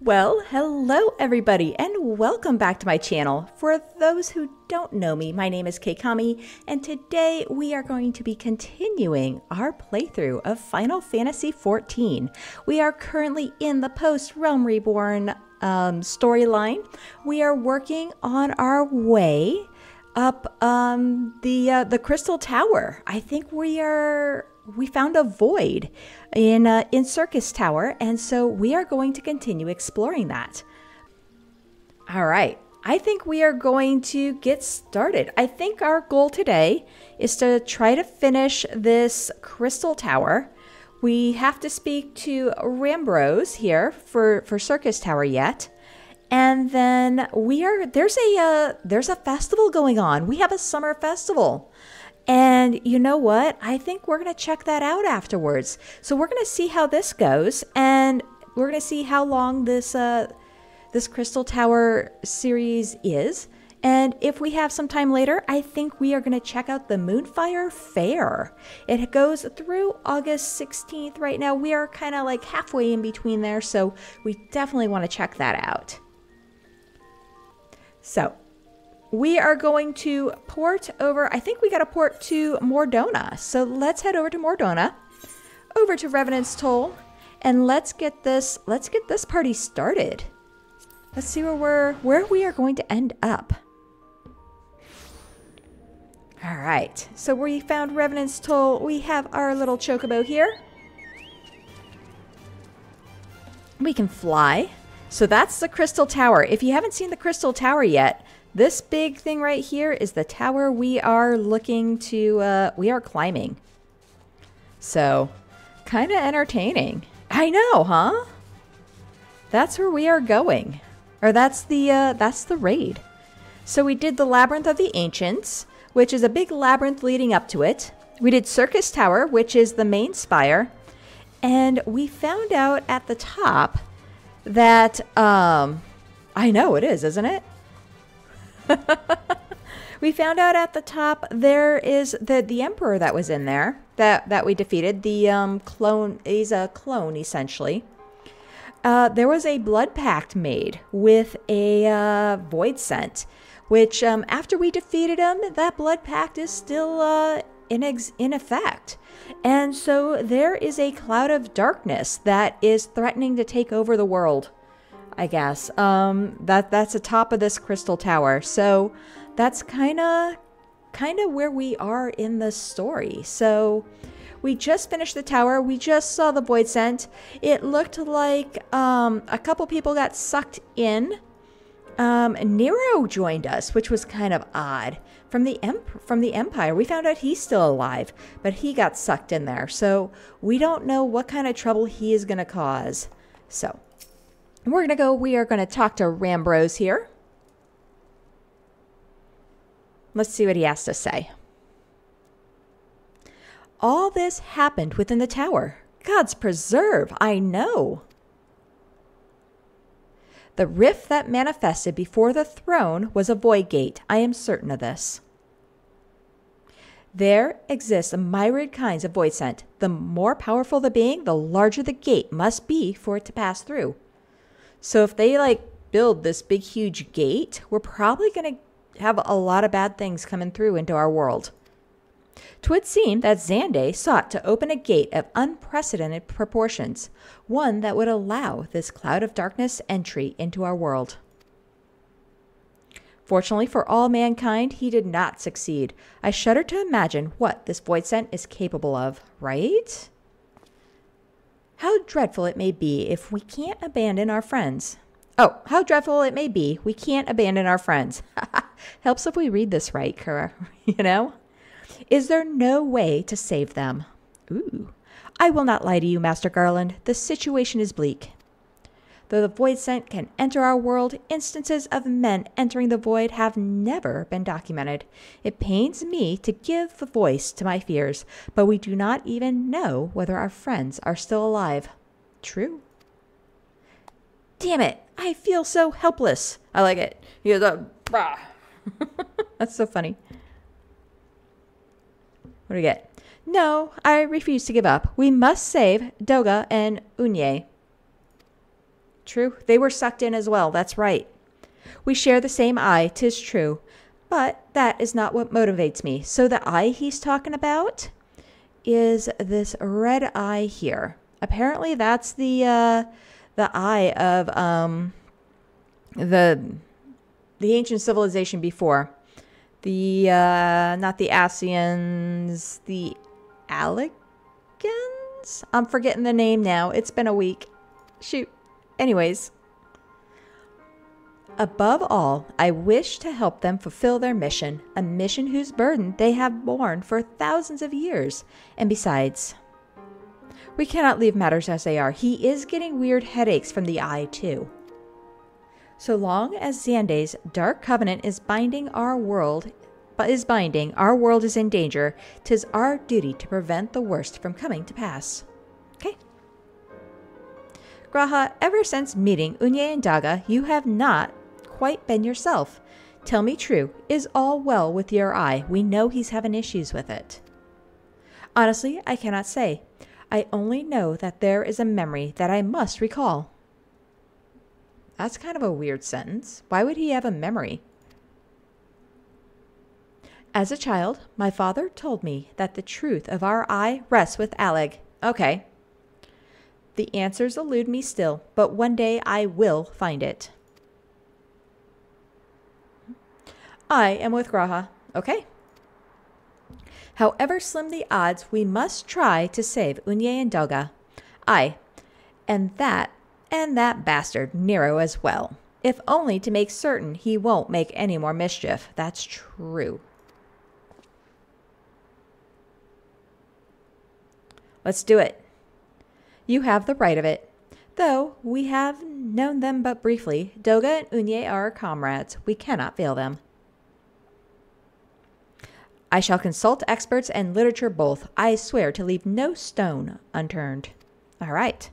Well, hello everybody and welcome back to my channel. For those who don't know me, my name is Keikami and today we are going to be continuing our playthrough of Final Fantasy XIV. We are currently in the post-Realm Reborn storyline. We are working on our way up the Crystal Tower. I think we found a void in Circus Tower, and so we are going to continue exploring that. All right, I think we are going to get started. I think our goal today is to try to finish this Crystal Tower. We have to speak to Rambrose here for Circus Tower yet. And then there's a festival going on. We have a summer festival. And you know what? I think we're going to check that out afterwards. So we're going to see how this goes, and we're going to see how long this Crystal Tower series is. And if we have some time later, I think we are going to check out the Moonfire Fair. It goes through August 16th right now. We are kind of like halfway in between there, so we definitely want to check that out. So we are going to port over, I think we got to port to Mordona. So let's head over to Mordona, over to Revenant's Toll, and let's get this party started. Let's see where we are going to end up. All right, so we found Revenant's Toll. We have our little chocobo here. We can fly. So that's the Crystal Tower. If you haven't seen the Crystal Tower yet, this big thing right here is the tower we are looking to, we are climbing. So, kind of entertaining. I know, huh? That's where we are going. Or that's the raid. So we did the Labyrinth of the Ancients, which is a big labyrinth leading up to it. We did Circus Tower, which is the main spire. And we found out at the top that, I know it is, isn't it? We found out at the top there is the emperor that was in there that we defeated. The clone, he's a clone essentially. There was a blood pact made with a void scent, which after we defeated him, that blood pact is still in effect. And so there is a cloud of darkness that is threatening to take over the world, I guess. That's the top of this Crystal Tower. So that's kind of where we are in the story. So we just finished the tower. We just saw the void scent. It looked like a couple people got sucked in. Nero joined us, which was kind of odd. From the Empire, we found out he's still alive, but he got sucked in there. So we don't know what kind of trouble he is going to cause. So we are going to talk to Rambrose here. Let's see what he has to say. All this happened within the tower. Gods preserve, I know. The rift that manifested before the throne was a void gate. I am certain of this. There exist myriad kinds of void scent. The more powerful the being, the larger the gate must be for it to pass through. So if they build this big huge gate, we're probably going to have a lot of bad things coming through into our world. 'Twould seem that Xande sought to open a gate of unprecedented proportions, one that would allow this cloud of darkness entry into our world. Fortunately for all mankind, he did not succeed. I shudder to imagine what this void scent is capable of, right? How dreadful it may be if we can't abandon our friends. Oh, how dreadful it may be we can't abandon our friends. Helps if we read this right, Kara, you know? Is there no way to save them? Ooh. I will not lie to you, Master Garland. The situation is bleak. Though the void scent can enter our world, instances of men entering the void have never been documented. It pains me to give the voice to my fears, but we do not even know whether our friends are still alive. True. Damn it! I feel so helpless. I like it. You're the... That's so funny. What do we get? No, I refuse to give up. We must save Doga and Unye. True. They were sucked in as well. That's right. We share the same eye, 'tis true. But that is not what motivates me. So the eye he's talking about is this red eye here. Apparently that's the eye of the ancient civilization before. The not the Asians, the Allegans? I'm forgetting the name now. It's been a week. Shoot. Anyways. Above all, I wish to help them fulfill their mission, a mission whose burden they have borne for thousands of years. And besides, we cannot leave matters as they are. He is getting weird headaches from the eye, too. So long as Xande's dark covenant is binding, our world is in danger. 'Tis our duty to prevent the worst from coming to pass. Okay. Graha, ever since meeting Unye and Daga, you have not quite been yourself. Tell me true, is all well with your eye? We know he's having issues with it. Honestly, I cannot say. I only know that there is a memory that I must recall. That's kind of a weird sentence. Why would he have a memory? As a child, my father told me that the truth of our eye rests with Alleg. Okay. The answers elude me still, but one day I will find it. I am with Graha. Okay. However slim the odds, we must try to save Unye and Doga. Aye, and that bastard Nero as well. If only to make certain he won't make any more mischief. That's true. Let's do it. You have the right of it. Though we have known them but briefly, Doga and Unye are our comrades. We cannot fail them. I shall consult experts and literature both. I swear to leave no stone unturned. All right.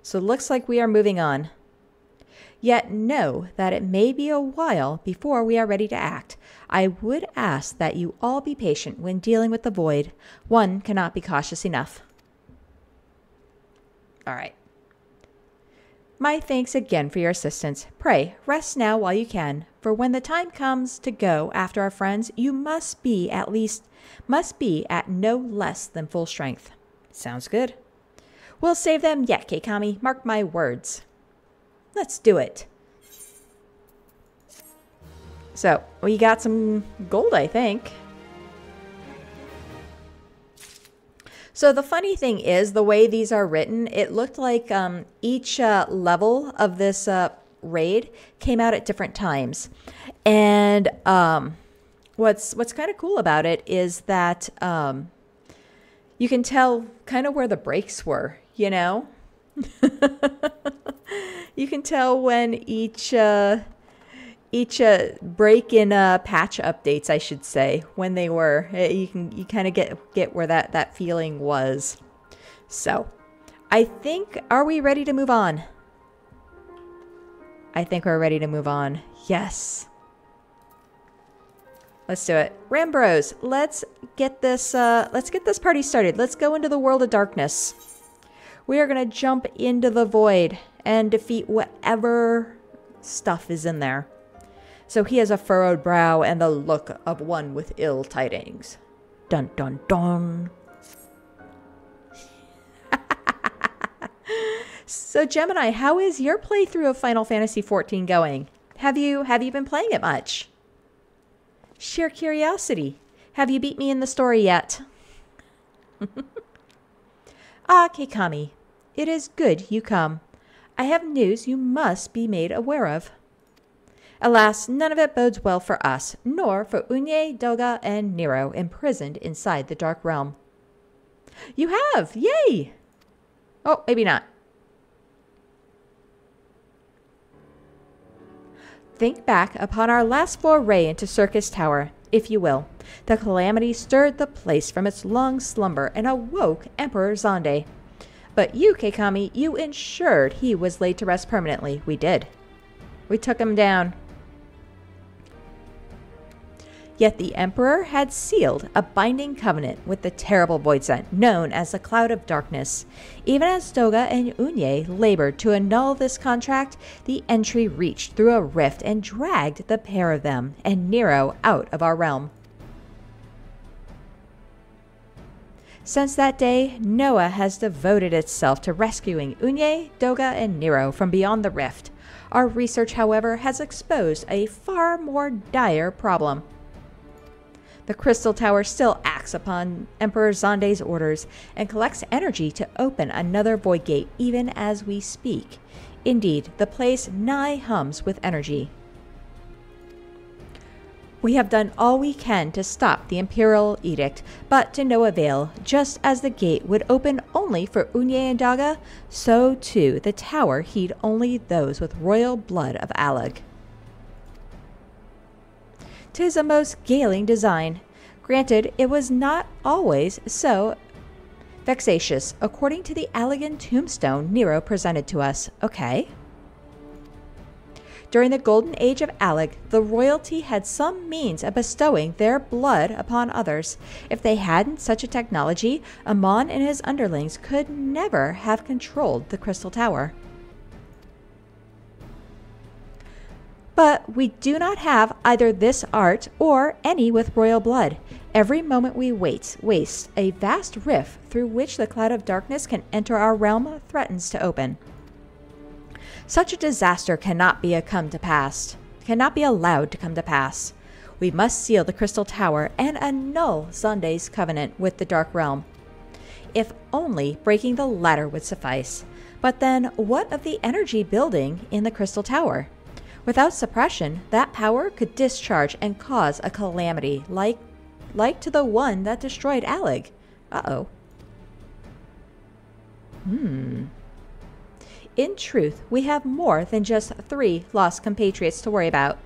So it looks like we are moving on. Yet know that it may be a while before we are ready to act. I would ask that you all be patient when dealing with the void. One cannot be cautious enough. All right. My thanks again for your assistance. Pray, rest now while you can, for when the time comes to go after our friends, you must be at no less than full strength. Sounds good. We'll save them yet, Keikami. Mark my words. Let's do it. So, we got some gold, I think. So the funny thing is, the way these are written, it looked like each level of this raid came out at different times. And what's kind of cool about it is that you can tell kind of where the breaks were, you know? You can tell when each break in patch updates, I should say, when they were. You kind of get where that feeling was. So, I think, are we ready to move on? I think we're ready to move on. Yes. Let's do it. Rambros, let's get this party started. Let's go into the world of darkness. We are going to jump into the void and defeat whatever stuff is in there. So he has a furrowed brow and the look of one with ill tidings. Dun dun dun. So Gemini, how is your playthrough of Final Fantasy XIV going? Have you been playing it much? Sheer curiosity. Have you beat me in the story yet? Ah, Keikami, it is good you come. I have news you must be made aware of. Alas, none of it bodes well for us, nor for Unye, Doga, and Nero imprisoned inside the Dark Realm. You have! Yay! Oh, maybe not. Think back upon our last foray into Circus Tower, if you will. The calamity stirred the place from its long slumber and awoke Emperor Xande. But you, Keikami, you ensured he was laid to rest permanently. We did. We took him down. Yet the Emperor had sealed a binding covenant with the terrible voidsent known as the Cloud of Darkness. Even as Doga and Unye labored to annul this contract, the entry reached through a rift and dragged the pair of them and Nero out of our realm. Since that day, Noah has devoted itself to rescuing Unye, Doga, and Nero from beyond the rift. Our research, however, has exposed a far more dire problem. The Crystal Tower still acts upon Emperor Xande's orders and collects energy to open another void gate even as we speak. Indeed, the place nigh hums with energy. We have done all we can to stop the Imperial Edict, but to no avail. Just as the gate would open only for Unye and Daga, so too the tower heed only those with royal blood of Alag. 'Tis a most galing design. Granted, it was not always so vexatious, according to the Allagan tombstone Nero presented to us. Okay. During the golden age of Alag, the royalty had some means of bestowing their blood upon others. If they hadn't such a technology, Amon and his underlings could never have controlled the Crystal Tower. But we do not have either this art or any with royal blood. Every moment we waste, a vast rift through which the Cloud of Darkness can enter our realm threatens to open. Such a disaster cannot be allowed to come to pass. We must seal the Crystal Tower and annul Xande's covenant with the Dark Realm. If only breaking the latter would suffice. But then, what of the energy building in the Crystal Tower? Without suppression, that power could discharge and cause a calamity like to the one that destroyed Alag. Uh-oh. In truth, we have more than just 3 lost compatriots to worry about.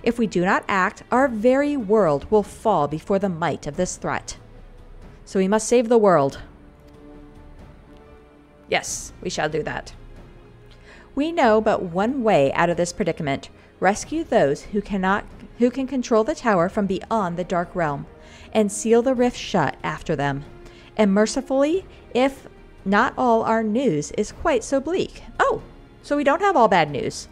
If we do not act, our very world will fall before the might of this threat. So we must save the world. Yes, we shall do that. We know but one way out of this predicament. Rescue those who can control the tower from beyond the Dark Realm, and seal the rift shut after them. And mercifully, if not all our news is quite so bleak. Oh, so we don't have all bad news.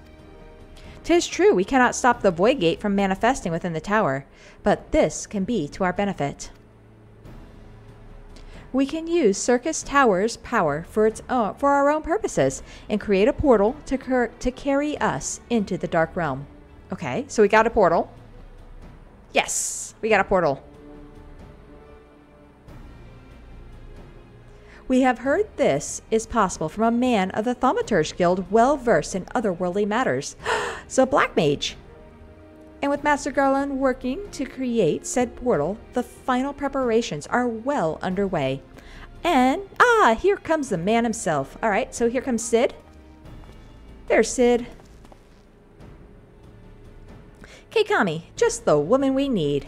'Tis true we cannot stop the Void Gate from manifesting within the tower, but this can be to our benefit. We can use Circus Tower's power for our own purposes and create a portal to carry us into the Dark Realm. Okay, so we got a portal. Yes, we got a portal. We have heard this is possible from a man of the Thaumaturge Guild well versed in otherworldly matters. So Black Mage. And with Master Garland working to create said portal, the final preparations are well underway. And, here comes the man himself. Alright, so here comes Sid. There's Sid. Keikami, just the woman we need.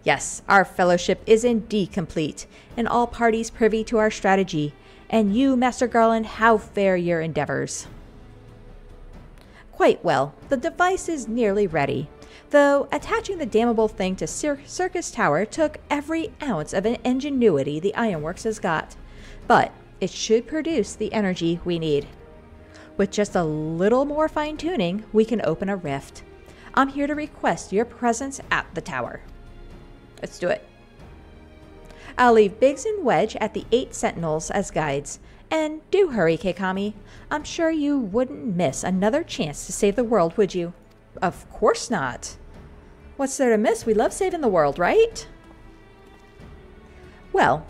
Yes, our fellowship is indeed complete, and all parties privy to our strategy. And you, Master Garland, how fare your endeavors? Quite well. The device is nearly ready, though attaching the damnable thing to Circus Tower took every ounce of an ingenuity the Ironworks has got. But it should produce the energy we need. With just a little more fine-tuning, we can open a rift. I'm here to request your presence at the tower. Let's do it. I'll leave Biggs and Wedge at the 8 sentinels as guides. And do hurry, Keikami. I'm sure you wouldn't miss another chance to save the world, would you? Of course not. What's there to miss? We love saving the world, right? Well,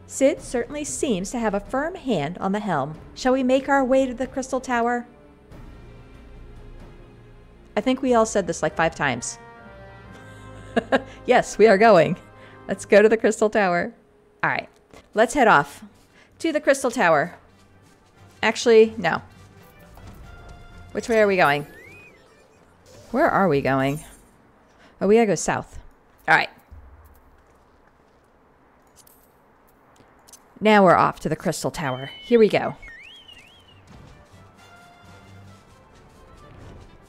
Sid certainly seems to have a firm hand on the helm. Shall we make our way to the Crystal Tower? I think we all said this like 5 times. Yes, we are going. Let's go to the Crystal Tower. All right, let's head off to the Crystal Tower. Actually, no. Which way are we going? Where are we going? Oh, we gotta go south. All right. Now we're off to the Crystal Tower. Here we go.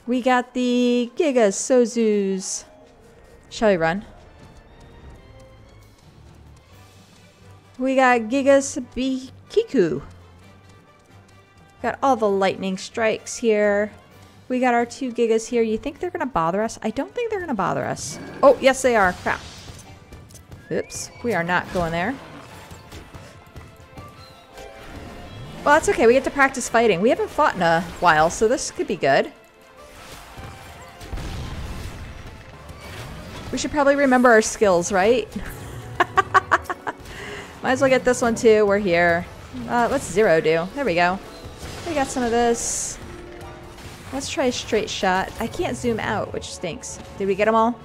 We got the Giga Sozus. Shall we run? We got Gigas Kiku. Got all the lightning strikes here. We got our 2 Gigas here. You think they're going to bother us? I don't think they're going to bother us. Oh, yes they are. Crap. Oops. We are not going there. Well, that's okay. We get to practice fighting. We haven't fought in a while, so this could be good. We should probably remember our skills, right? Might as well get this one too. We're here. What's 0 do? There we go. We got some of this. Let's try a straight shot. I can't zoom out, which stinks. Did we get them all?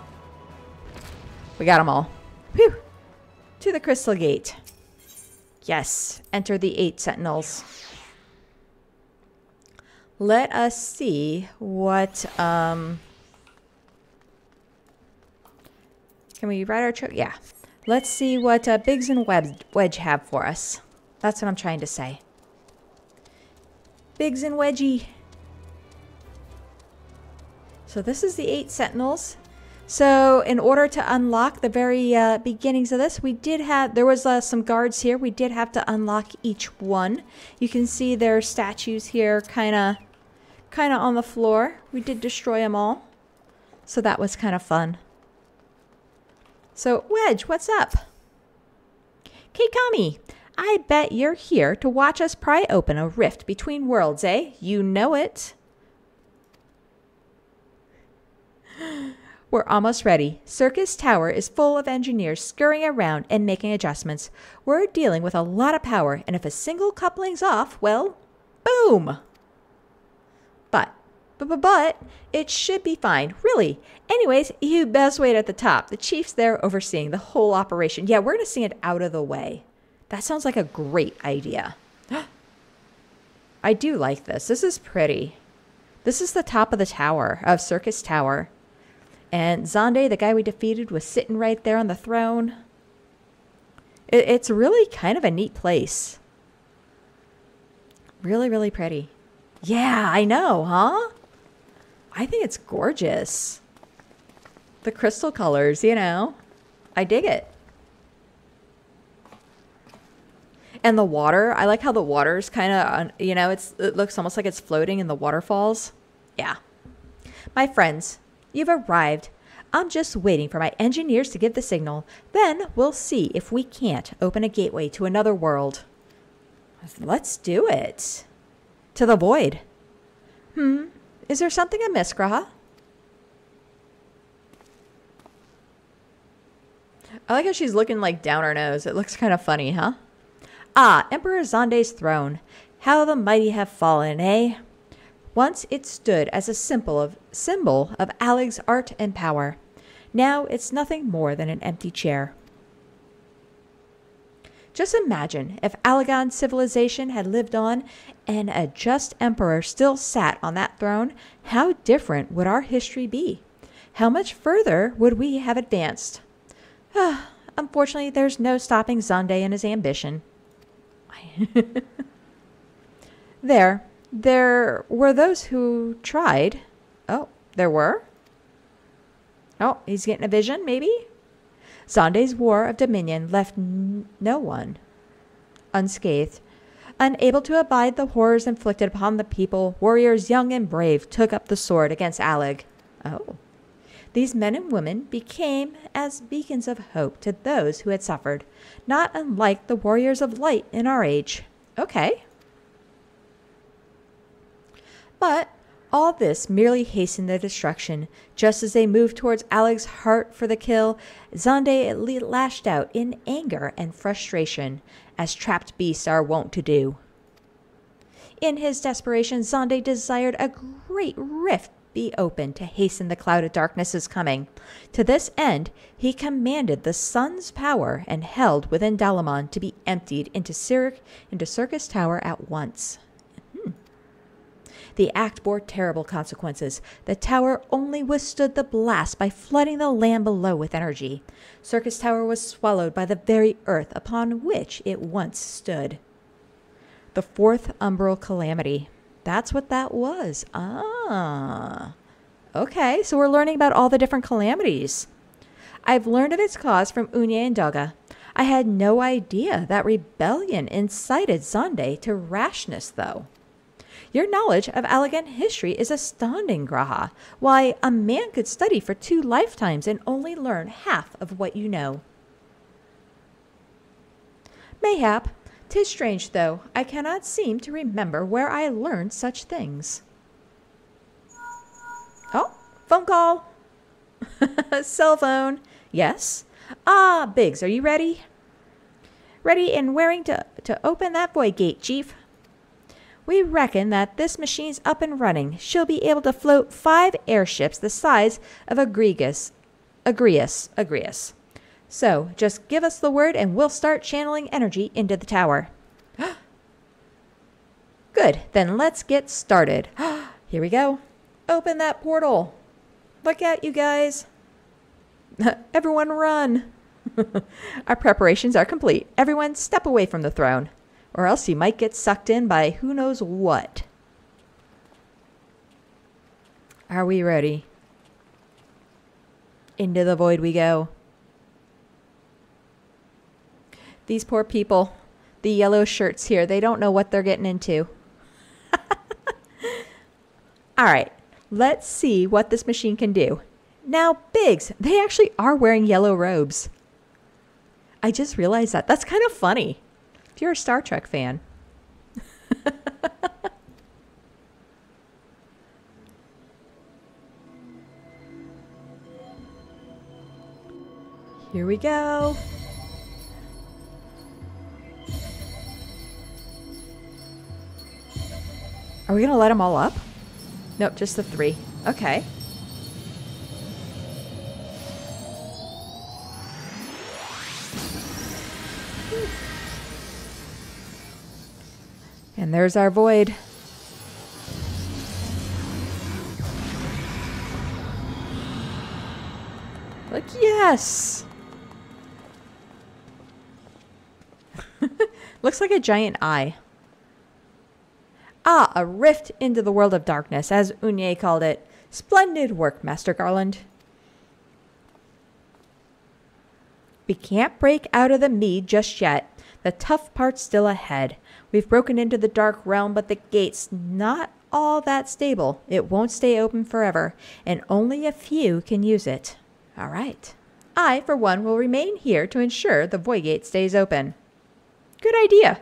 We got them all. Whew. To the crystal gate. Yes. Enter the 8 sentinels. Let us see what... Can we ride our truck? Yeah. Let's see what Biggs and Wedge have for us. That's what I'm trying to say. Biggs and Wedgie. So this is the 8 sentinels. So in order to unlock the very beginnings of this, we did have, there was some guards here. We did have to unlock each one. You can see their statues here kind of on the floor. We did destroy them all. So that was kind of fun. So Wedge, what's up? Keikami, I bet you're here to watch us pry open a rift between worlds, eh? You know it. We're almost ready. Circus Tower is full of engineers scurrying around and making adjustments. We're dealing with a lot of power, and if a single coupling's off, well, boom! But it should be fine, really. Anyways, you best wait at the top. The chief's there overseeing the whole operation. Yeah, we're going to sing it out of the way. That sounds like a great idea. I do like this. This is pretty. This is the top of the tower, of Circus Tower. And Zonde, the guy we defeated, was sitting right there on the throne. It's really kind of a neat place. Really, really pretty. Yeah, I know, huh? I think it's gorgeous. The crystal colors, you know. I dig it. And the water, I like how the water's kind of, you know, it looks almost like it's floating in the waterfalls. Yeah. My friends, you've arrived. I'm just waiting for my engineers to give the signal. Then we'll see if we can't open a gateway to another world. Let's do it. To the void. Is there something amiss, Graha? I like how she's looking like down her nose. It looks kind of funny, huh? Ah, Emperor Zonde's throne. How the mighty have fallen, eh? Once it stood as a symbol of Alleg's art and power. Now it's nothing more than an empty chair. Just imagine if Allegan's civilization had lived on and a just emperor still sat on that throne, how different would our history be? How much further would we have advanced? Unfortunately, there's no stopping Zonde and his ambition. There were those who tried. Oh, there were? Oh, he's getting a vision, maybe? Zonde's war of dominion left no one unscathed. Unable to abide the horrors inflicted upon the people, warriors young and brave took up the sword against Alleg. Oh. These men and women became as beacons of hope to those who had suffered, not unlike the warriors of light in our age. Okay. But all this merely hastened their destruction. Just as they moved towards Alleg's heart for the kill, Zonde lashed out in anger and frustration, as trapped beasts are wont to do. In his desperation, Zonde desired a great rift be opened to hasten the cloud of darkness's coming. To this end, he commanded the sun's power and held within Dalamon to be emptied into Circus Tower at once. The act bore terrible consequences. The tower only withstood the blast by flooding the land below with energy. Circus Tower was swallowed by the very earth upon which it once stood. The fourth umbral calamity. That's what that was. Ah. Okay, so we're learning about all the different calamities. I've learned of its cause from Unye and Doga. I had no idea that rebellion incited Zonde to rashness, though. Your knowledge of Allegan history is astounding, Graha. Why, a man could study for 2 lifetimes and only learn half of what you know. Mayhap. 'Tis strange, though. I cannot seem to remember where I learned such things. Oh, phone call. Cell phone. Yes. Ah, Biggs, are you ready? Ready and raring to open that void gate, Chief. We reckon that this machine's up and running. She'll be able to float 5 airships the size of Agrius. So, just give us the word and we'll start channeling energy into the tower. Good, then let's get started. Here we go. Open that portal. Look out, you guys. Everyone run. Our preparations are complete. Everyone step away from the throne, or else you might get sucked in by who knows what. Are we ready? Into the void we go. These poor people, the yellow shirts here, they don't know what they're getting into. All right, let's see what this machine can do. Now, Biggs, they actually are wearing yellow robes. I just realized that. That's kind of funny if you're a Star Trek fan. Here we go. Are we going to let them all up? Nope, just the 3. Okay. And there's our void. Like, yes! Looks like a giant eye. Ah, a rift into the world of darkness, as Unye called it. Splendid work, Master Garland. We can't break out of the mead just yet. The tough part's still ahead. We've broken into the dark realm, but the gate's not all that stable. It won't stay open forever, and only a few can use it. All right. I, for one, will remain here to ensure the void gate stays open. Good idea.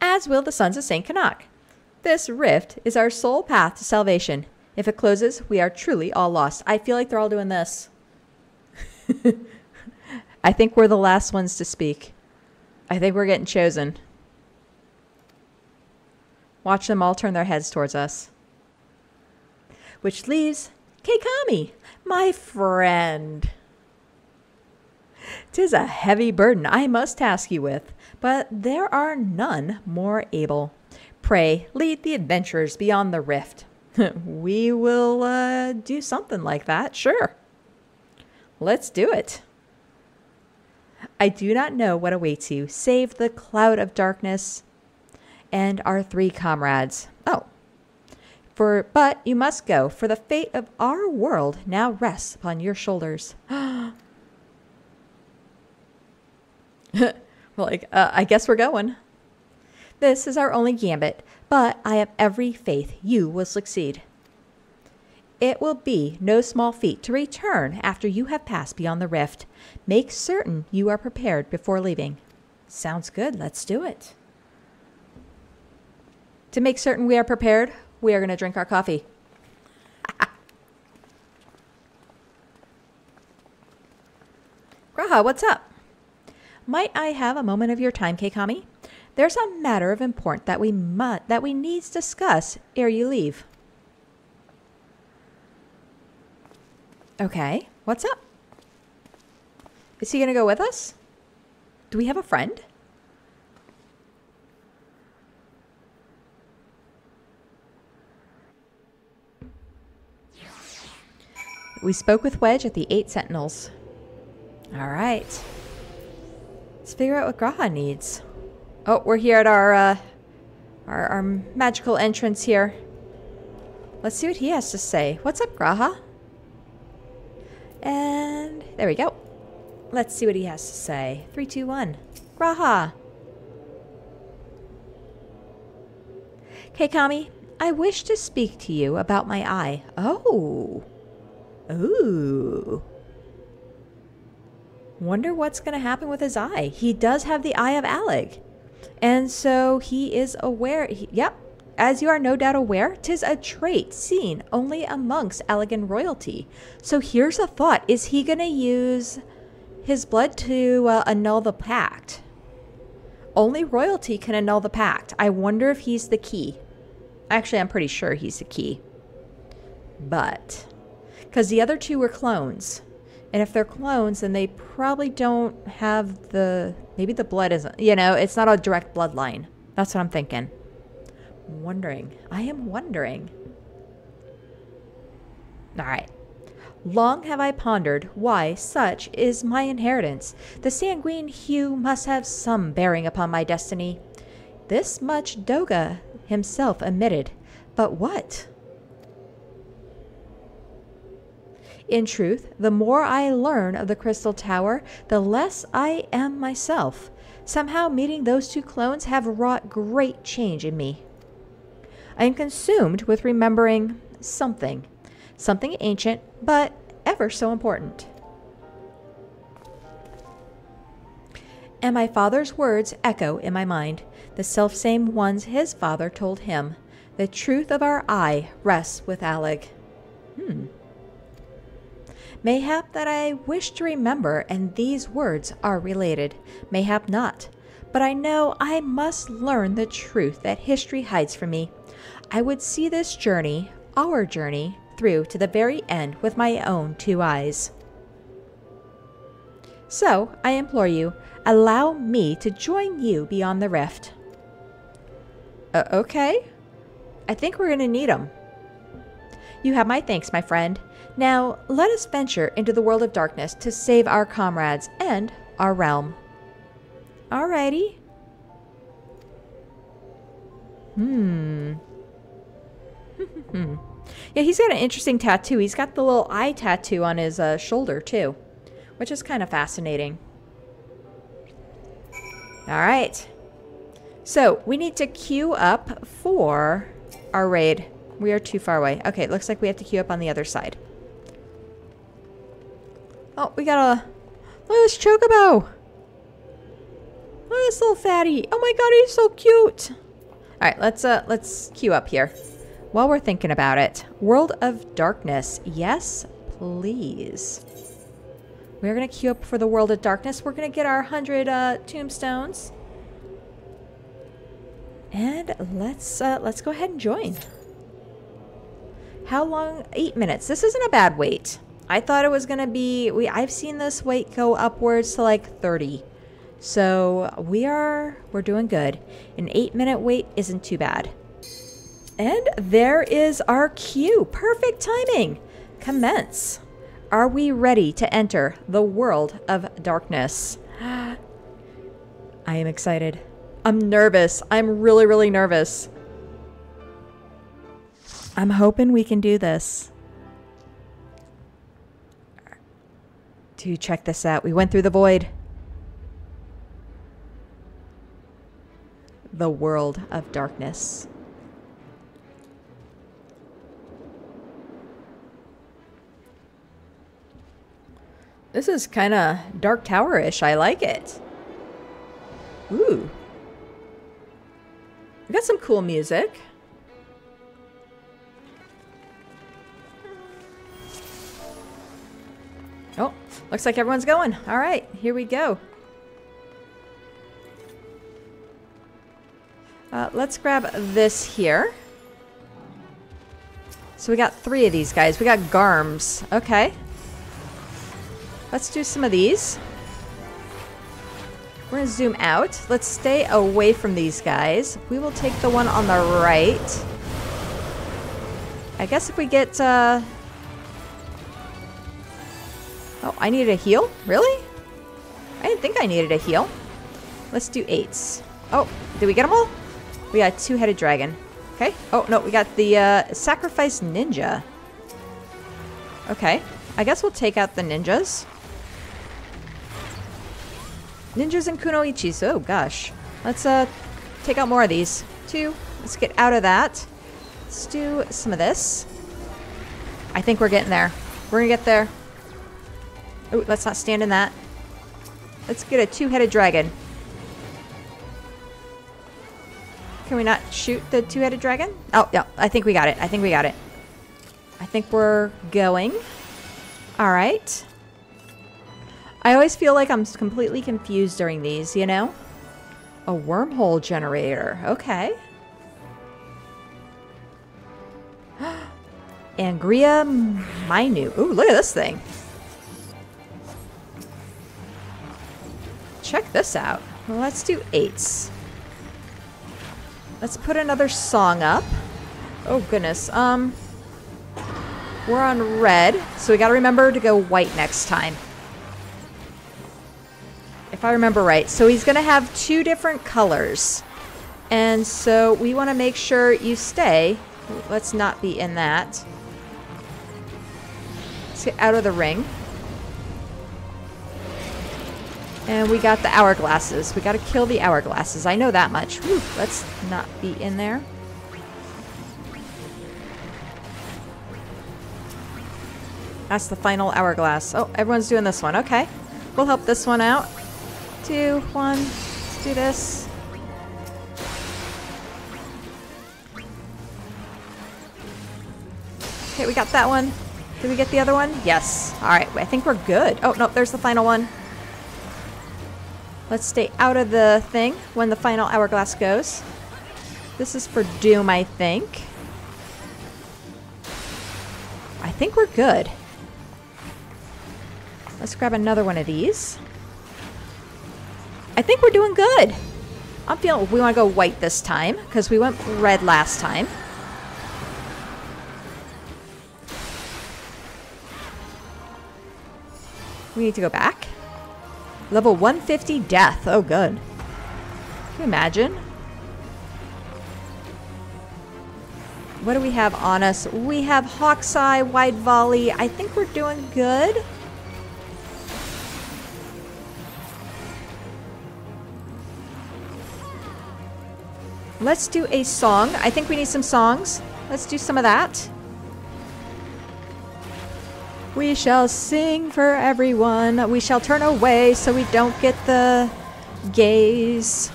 As will the Sons of St. Canuck. This rift is our sole path to salvation. If it closes, we are truly all lost. I feel like they're all doing this. I think we're the last ones to speak. I think we're getting chosen. Watch them all turn their heads towards us. Which leaves Keikami, my friend. 'Tis a heavy burden I must task you with, but there are none more able. Pray, lead the adventurers beyond the rift. We will do something like that, sure. Let's do it. I do not know what awaits you, save the cloud of darkness and our 3 comrades. Oh, but you must go, for the fate of our world now rests upon your shoulders. I guess we're going. This is our only gambit, but I have every faith you will succeed. It will be no small feat to return after you have passed beyond the rift. Make certain you are prepared before leaving. Sounds good. Let's do it. To make certain we are prepared, we are going to drink our coffee. Graha, what's up? Might I have a moment of your time, Keikami? There's a matter of importance that we need to discuss ere you leave. Okay, what's up? Is he going to go with us? Do we have a friend? We spoke with Wedge at the 8 Sentinels. All right. Let's figure out what Graha needs. Oh, we're here at our magical entrance here. Let's see what he has to say. What's up, Graha? And there we go. Let's see what he has to say. 3, 2, 1. Graha. Keikami, I wish to speak to you about my eye. Oh. Ooh. Wonder what's going to happen with his eye. He does have the Eye of Alec. And so he is aware. Yep. As you are no doubt aware, 'tis a trait seen only amongst Allegan royalty. So here's a thought. Is he going to use his blood to annul the pact? Only royalty can annul the pact. I wonder if he's the key. Actually, I'm pretty sure he's the key. But, because the other two were clones. And if they're clones, then they probably don't have maybe the blood isn't, it's not a direct bloodline. That's what I'm thinking. I am wondering. All right. Long have I pondered why such is my inheritance. The sanguine hue must have some bearing upon my destiny. This much Doga himself admitted. But what? In truth, the more I learn of the Crystal Tower, the less I am myself. Somehow meeting those two clones have wrought great change in me. I am consumed with remembering something ancient, but ever so important. And my father's words echo in my mind, the selfsame ones his father told him. The truth of our eye rests with Alec. Mayhap that I wish to remember, and these words are related. Mayhap not. But I know I must learn the truth that history hides from me. I would see this journey, our journey, through to the very end with my own two eyes. So, I implore you, allow me to join you beyond the rift. Okay. I think we're going to need them. You have my thanks, my friend. Now, let us venture into the world of darkness to save our comrades and our realm. Alrighty. Yeah, he's got an interesting tattoo. He's got the little eye tattoo on his shoulder, too, which is kind of fascinating. Alright. So, we need to queue up for our raid. We are too far away. Okay, it looks like we have to queue up on the other side. Oh, we got a... Look at this chocobo! Look at this little fatty! Oh my god, he's so cute! Alright, let's queue up here. While we're thinking about it. World of Darkness. Yes, please. We're gonna queue up for the World of Darkness. We're gonna get our 100 tombstones. And let's go ahead and join. How long? 8 minutes. This isn't a bad wait. I thought it was gonna be. I've seen this wait go upwards to like 30. So we're doing good. An 8-minute wait isn't too bad. And there is our queue. Perfect timing. Commence. Are we ready to enter the World of Darkness? I am excited. I'm nervous. I'm really, really nervous. I'm hoping we can do this. Dude, check this out. We went through the void. The World of Darkness. This is kind of Dark Tower-ish. I like it. Ooh. We got some cool music. Oh, looks like everyone's going. All right, here we go. Let's grab this here. So we got 3 of these guys. We got Garms. Okay. Let's do some of these. We're going to zoom out. Let's stay away from these guys. We will take the one on the right. I guess if we get... Oh, I needed a heal? Really? I didn't think I needed a heal. Let's do 8s. Oh, did we get them all? We got a 2-headed dragon. Okay. Oh, no, we got the Sacrifice Ninja. Okay. I guess we'll take out the ninjas. Ninjas and kunoichis. Oh, gosh. Let's take out more of these. 2. Let's get out of that. Let's do some of this. I think we're getting there. We're gonna get there. Oh, let's not stand in that. Let's get a 2-headed dragon. Can we not shoot the 2-headed dragon? Oh, yeah. I think we got it. I think we got it. I think we're going. All right. I always feel like I'm completely confused during these, you know? A wormhole generator. Okay. Angria Minu. Ooh, look at this thing. Check this out. Well, let's do 8s. Let's put another song up. Oh, goodness. We're on red, so we got to remember to go white next time. If I remember right. So he's going to have 2 different colors. And so we want to make sure you stay. Let's not be in that. Let's get out of the ring. And we got the hourglasses. We got to kill the hourglasses. I know that much. Whew, let's not be in there. That's the final hourglass. Oh, everyone's doing this one. Okay. We'll help this one out. 2, 1. Let's do this. Okay, we got that one. Did we get the other one? Yes. All right. I think we're good. Oh, no, there's the final one. Let's stay out of the thing when the final hourglass goes. This is for Doom, I think. I think we're good. Let's grab another one of these. I think we're doing good. I'm feeling we want to go white this time because we went red last time. We need to go back. Level 150 death. Oh, good. Can you imagine? What do we have on us? We have Hawk's Eye, Wide Volley. I think we're doing good. Let's do a song. I think we need some songs. Let's do some of that. We shall sing for everyone. We shall turn away so we don't get the gaze.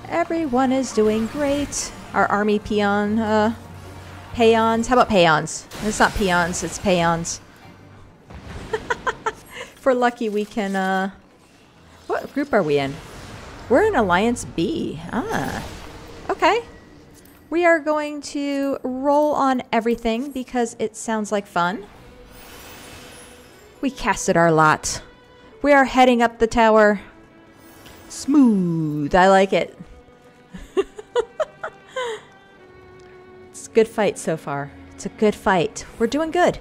Everyone is doing great. Our army peons. How about peons? It's not peons, it's peons. If we're lucky, we can... what group are we in? We're in Alliance B. Ah. Okay. We are going to roll on everything because it sounds like fun. We casted our lot. We are heading up the tower. Smooth. I like it. It's a good fight so far. It's a good fight. We're doing good.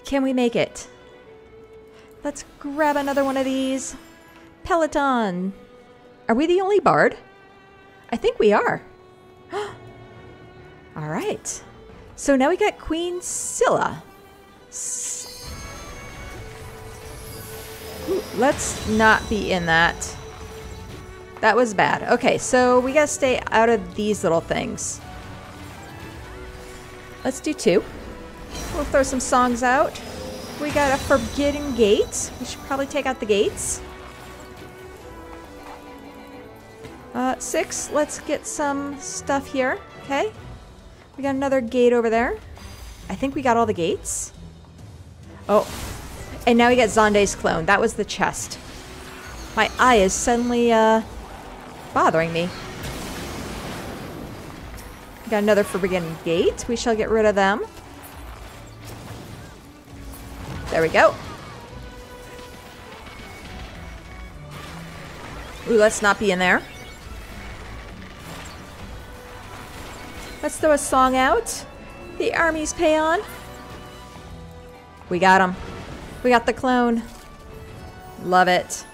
Can we make it? Let's grab another one of these. Peloton. Are we the only bard? I think we are. All right. So now we got Queen Scylla. Ooh, let's not be in that. That was bad. Okay, so we gotta stay out of these little things. Let's do 2. We'll throw some songs out. We got a Forbidden Gate. We should probably take out the gates. 6. Let's get some stuff here. Okay. We got another gate over there. I think we got all the gates. Oh. And now we get Zonde's clone. That was the chest. My eye is suddenly bothering me. We got another Forbidden Gate. We shall get rid of them. There we go. Ooh, let's not be in there. Let's throw a song out. The army's peon. We got him. We got the clone. Love it.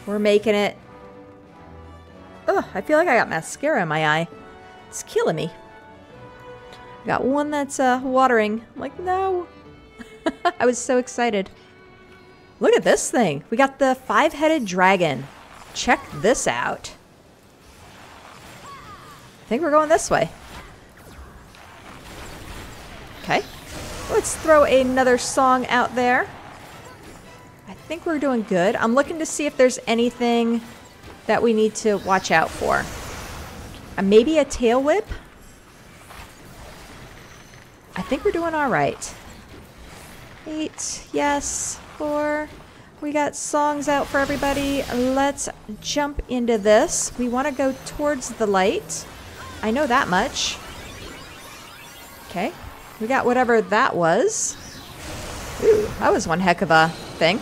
We're making it. Ugh, I feel like I got mascara in my eye. It's killing me. Got one that's watering. I'm like, no. I was so excited. Look at this thing. We got the 5-headed dragon. Check this out. I think we're going this way. Okay. Let's throw another song out there. I think we're doing good. I'm looking to see if there's anything that we need to watch out for. Maybe a tail whip? I think we're doing all right. 8, yes. 4. We got songs out for everybody. Let's jump into this. We want to go towards the light. I know that much. Okay. We got whatever that was. Ooh, that was one heck of a thing.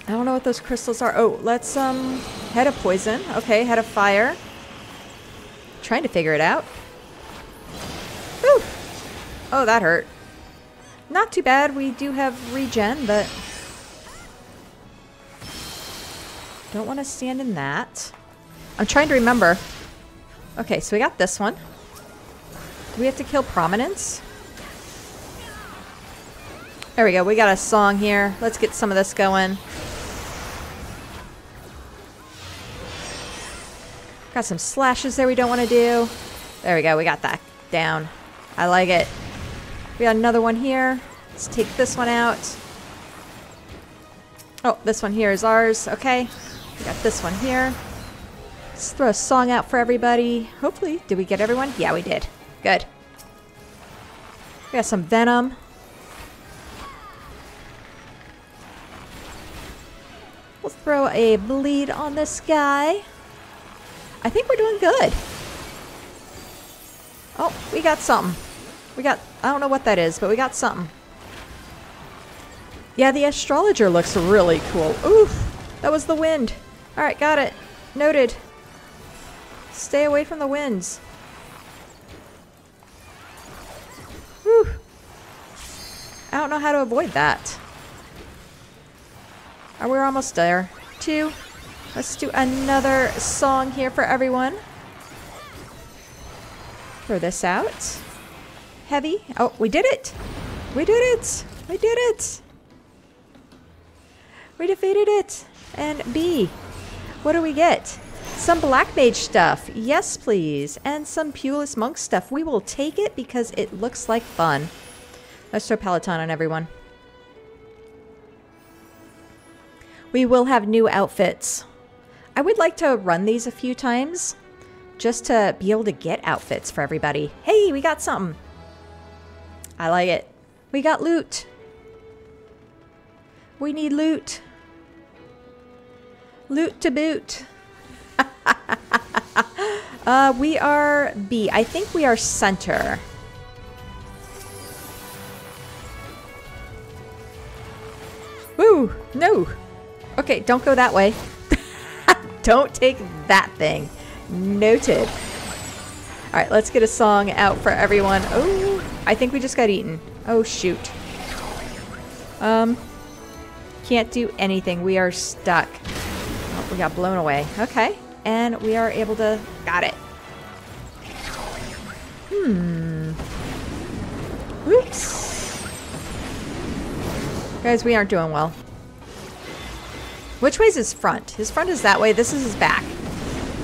I don't know what those crystals are. Oh, let's, head of poison. Okay, head of fire. Trying to figure it out. Whew. Oh, that hurt. Not too bad. We do have regen, but don't want to stand in that. I'm trying to remember. Okay, so we got this one. Do we have to kill Prominence? There we go. We got a song here. Let's get some of this going. Got some slashes there we don't want to do. There we go. We got that down. I like it. We got another one here. Let's take this one out. Oh, this one here is ours. Okay. We got this one here. Let's throw a song out for everybody. Hopefully, did we get everyone? Yeah, we did. Good. We got some venom. We'll throw a bleed on this guy. I think we're doing good. Oh, we got something. We got, I don't know what that is, but we got something. Yeah, the astrologer looks really cool. Oof, that was the wind. All right, got it. Noted. Stay away from the winds. Whew. I don't know how to avoid that. Oh, we're almost there. 2. Let's do another song here for everyone. Throw this out. Heavy. Oh, we did it. We did it. We did it. We defeated it. And B. What do we get? Some Black Mage stuff. Yes, please. And some Pewless Monk stuff. We will take it because it looks like fun. Let's throw Peloton on everyone. We will have new outfits. I would like to run these a few times just to be able to get outfits for everybody. Hey, we got something. I like it. We got loot. We need loot. Loot to boot. We are B. I think we are center. Woo! No! Okay, don't go that way. Don't take that thing. Noted. All right, let's get a song out for everyone. Oh, I think we just got eaten. Oh, shoot. Can't do anything. We are stuck. Oh, we got blown away. Okay. And we are able to... Got it. Oops. Guys, we aren't doing well. Which way is his front? His front is that way. This is his back.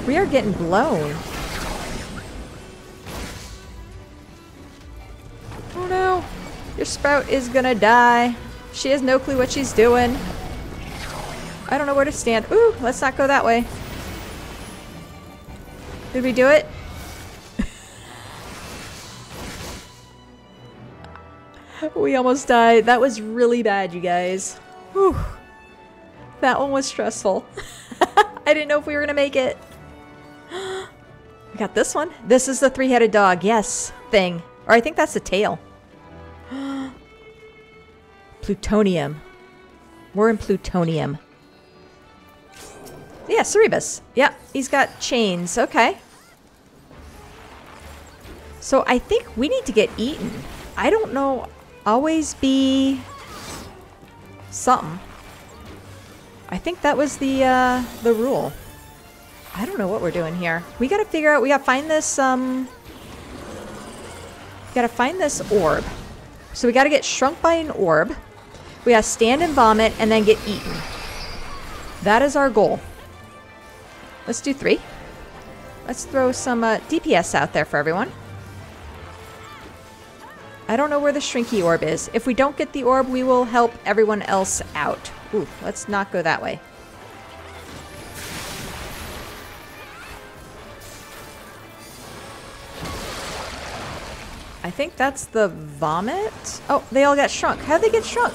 We are getting blown. Oh no. Your sprout is gonna die. She has no clue what she's doing. I don't know where to stand. Ooh, let's not go that way. Did we do it? We almost died. That was really bad, you guys. Whew. That one was stressful. I didn't know if we were going to make it. We got this one. This is the 3-headed dog. Yes. Thing. Or I think that's the tail. Plutonium. We're in plutonium. Yeah, Cerebus. Yeah, he's got chains. Okay. So I think we need to get eaten. I don't know. Always be something. I think that was the rule. I don't know what we're doing here. We gotta figure out, we gotta find this, orb. So we gotta get shrunk by an orb. We gotta stand and vomit and then get eaten. That is our goal. Let's do 3. Let's throw some DPS out there for everyone. I don't know where the shrinky orb is. If we don't get the orb, we will help everyone else out. Ooh, let's not go that way. I think that's the vomit. Oh, they all got shrunk. How'd they get shrunk?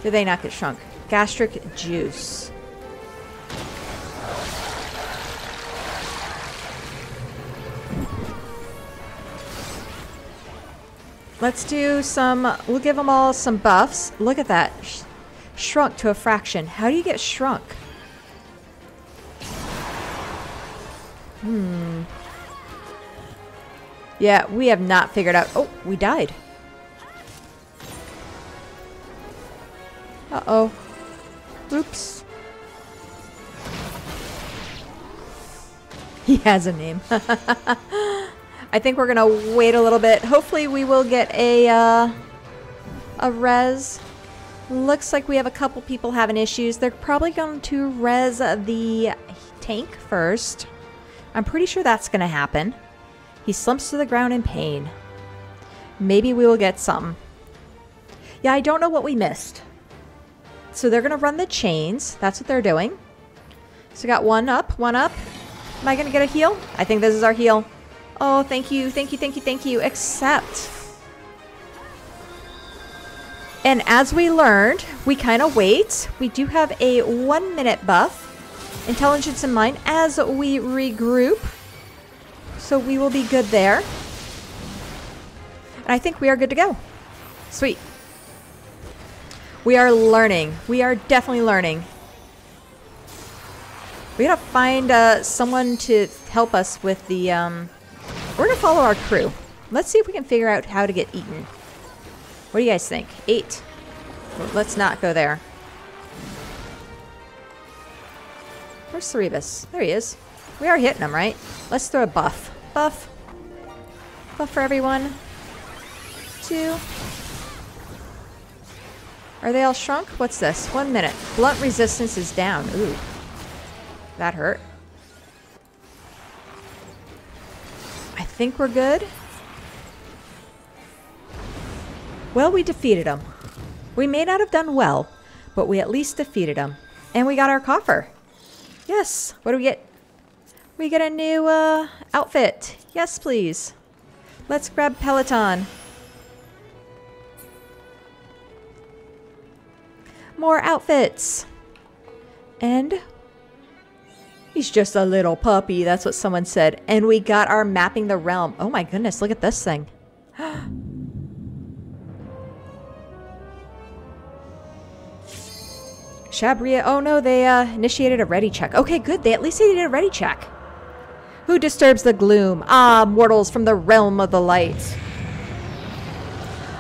Did they not get shrunk? Gastric juice. Let's do some, we'll give them all some buffs. Look at that. Shrunk to a fraction. How do you get shrunk? Yeah, we have not figured out. Oh, we died. Uh-oh. Oops. He has a name. I think we're gonna wait a little bit. Hopefully we will get a res. Looks like we have a couple people having issues. They're probably going to res the tank first. I'm pretty sure that's gonna happen. He slumps to the ground in pain. Maybe we will get some. Yeah, I don't know what we missed. So they're gonna run the chains. That's what they're doing. So we got one up, one up. Am I gonna get a heal? I think this is our heal. Oh, thank you, thank you, thank you, thank you. Accept. And as we learned, we kind of wait. We do have a 1-minute buff. Intelligence in mind as we regroup. So we will be good there. And I think we are good to go. Sweet. We are learning. We are definitely learning. We gotta find someone to help us with the... We're gonna follow our crew. Let's see if we can figure out how to get eaten. What do you guys think? 8. Well, let's not go there. Where's Cerebus? There he is. We are hitting him, right? Let's throw a buff. Buff. Buff for everyone. 2. Are they all shrunk? What's this? 1 minute. Blunt resistance is down. Ooh. That hurt. I think we're good. Well, we defeated him. We may not have done well, but we at least defeated him. And we got our coffer. Yes. What do we get? We get a new outfit. Yes, please. Let's grab Peloton. More outfits. And he's just a little puppy. That's what someone said. And we got our mapping the realm. Oh my goodness, look at this thing. Shabria. Oh no, they initiated a ready check. Okay, good. At least they did a ready check. Who disturbs the gloom? Ah, mortals from the realm of the light.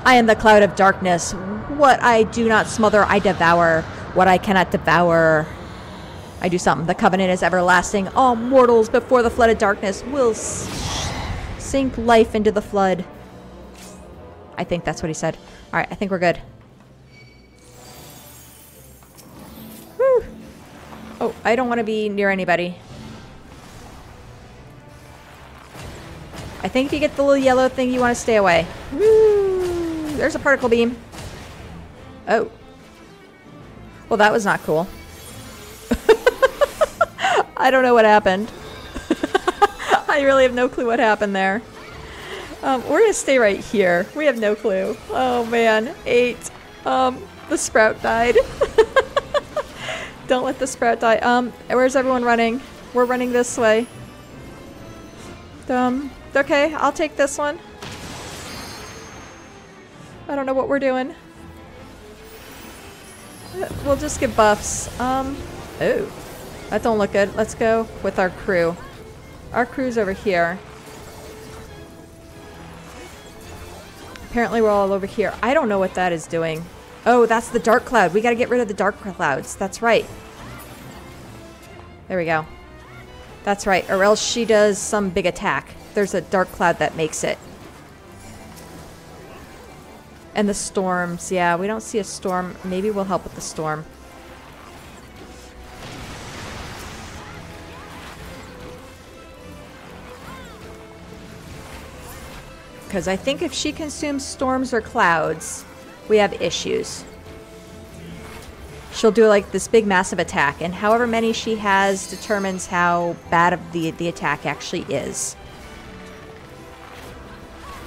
I am the cloud of darkness. What I do not smother, I devour. What I cannot devour, I do something. The covenant is everlasting. All mortals before the flood of darkness will sink life into the flood. I think that's what he said. All right, I think we're good. Woo. Oh, I don't want to be near anybody. I think if you get the little yellow thing, you want to stay away. Woo. There's a particle beam. Oh. Well, that was not cool. I don't know what happened. I really have no clue what happened there. We're going to stay right here. We have no clue. Oh, man. 8. The sprout died. Don't let the sprout die. Where's everyone running? We're running this way. Okay, I'll take this one. I don't know what we're doing. We'll just get buffs. Oh, that don't look good. Let's go with our crew. Our crew's over here. Apparently we're all over here. I don't know what that is doing. Oh, that's the dark cloud. We got to get rid of the dark clouds. That's right. There we go. That's right. Or else she does some big attack. There's a dark cloud that makes it. And the storms. Yeah, we don't see a storm. Maybe we'll help with the storm. Because I think if she consumes storms or clouds, we have issues. She'll do like this big massive attack, and however many she has determines how bad of the attack actually is.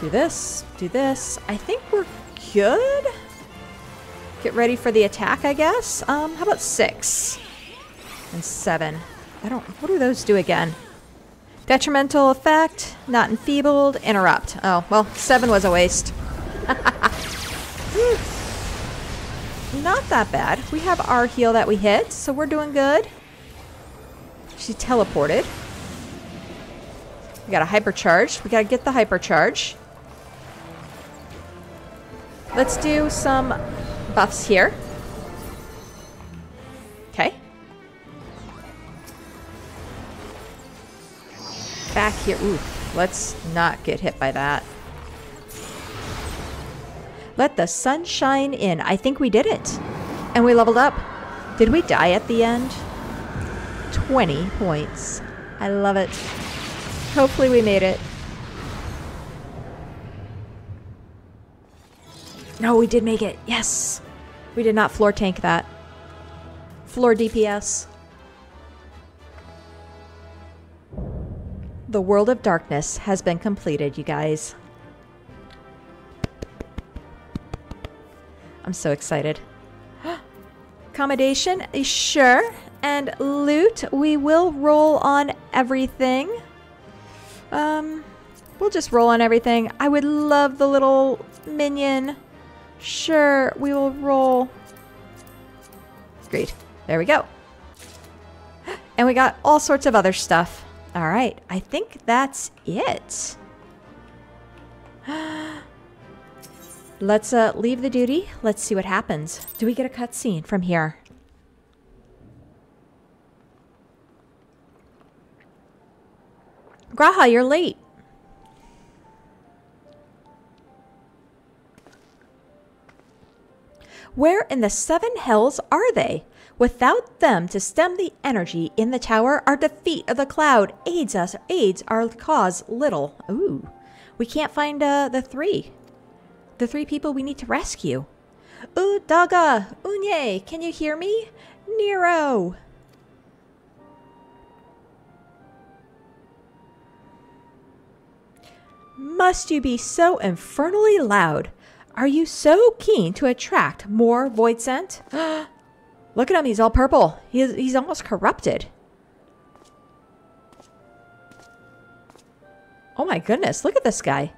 Do this, do this. I think we're good. Get ready for the attack, I guess. How about 6 and 7? What do those do again? Detrimental effect, not enfeebled, interrupt. Oh, well, 7 was a waste. Not that bad. We have our heal that we hit, so we're doing good. She teleported. We got a hypercharge. We got to get the hypercharge. Let's do some buffs here. Okay. Back here. Ooh, let's not get hit by that. Let the sun shine in. I think we did it. And we leveled up. Did we die at the end? 20 points. I love it. Hopefully we made it. No, we did make it. Yes. We did not floor tank that. Floor DPS. The World of Darkness has been completed, you guys. I'm so excited. Accommodation, sure. And loot, we will roll on everything. We'll just roll on everything. I would love the little minion. Sure, we will roll. Great. There we go. And we got all sorts of other stuff. All right, I think that's it. Let's leave the duty. Let's see what happens. Do we get a cutscene from here? Graha, you're late. Where in the 7 hells are they? Without them to stem the energy in the tower, our defeat of the cloud aids our cause little. Ooh, we can't find the 3 people we need to rescue. Ooh, Daga, Unye, can you hear me? Nero. Must you be so infernally loud? Are you so keen to attract more void scent? Look at him, he's all purple. He's almost corrupted. Oh my goodness, look at this guy.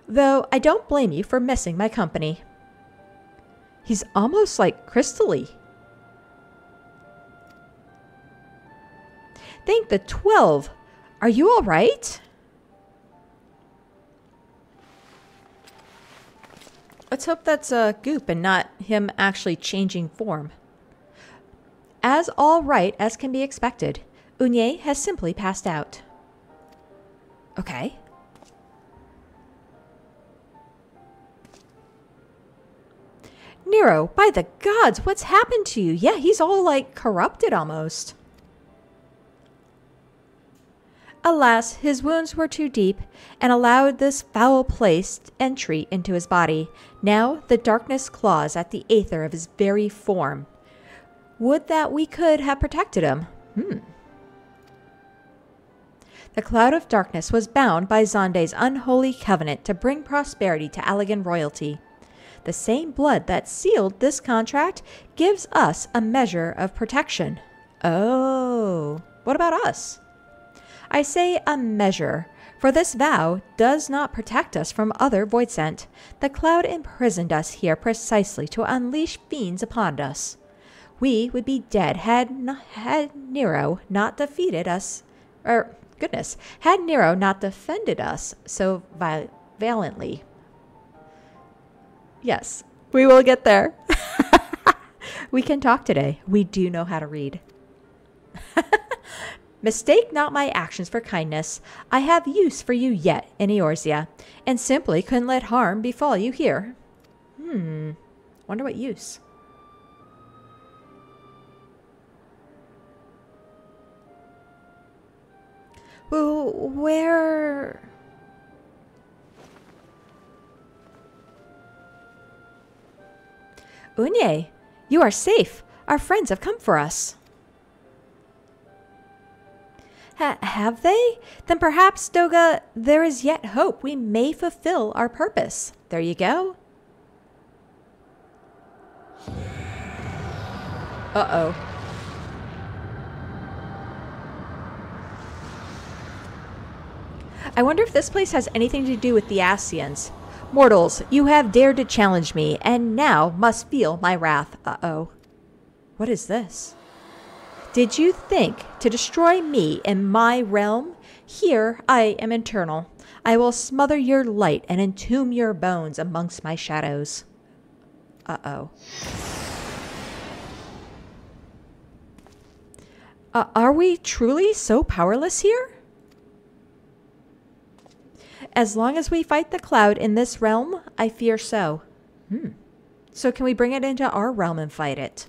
Though I don't blame you for missing my company. He's almost like crystally. Thank the 12. Are you all right? Let's hope that's a goop and not him actually changing form. As all right as can be expected, Unye has simply passed out. Okay. Nero, by the gods, what's happened to you? Yeah, he's all like corrupted almost. Alas, his wounds were too deep and allowed this foul-placed entry into his body. Now the darkness claws at the aether of his very form. Would that we could have protected him. The cloud of darkness was bound by Zonde's unholy covenant to bring prosperity to Allegan royalty. The same blood that sealed this contract gives us a measure of protection. Oh, what about us? I say a measure, for this vow does not protect us from other voidsent. The cloud imprisoned us here precisely to unleash fiends upon us. We would be dead had Nero not defeated us, had Nero not defended us so valiantly. Yes, We will get there. We can talk today. We do know how to read. Mistake not my actions for kindness. I have use for you yet in Eorzea, and simply couldn't let harm befall you here. Wonder what use. Well, where... Unye, you are safe. Our friends have come for us. Have they? Then perhaps, Doga, there is yet hope we may fulfill our purpose. There you go. Uh-oh. I wonder if this place has anything to do with the Ascians. Mortals, you have dared to challenge me, and now must feel my wrath. Uh-oh. What is this? Did you think to destroy me in my realm? Here I am eternal. I will smother your light and entomb your bones amongst my shadows. Uh-oh. Are we truly so powerless here? As long as we fight the cloud in this realm, I fear so. So can we bring it into our realm and fight it?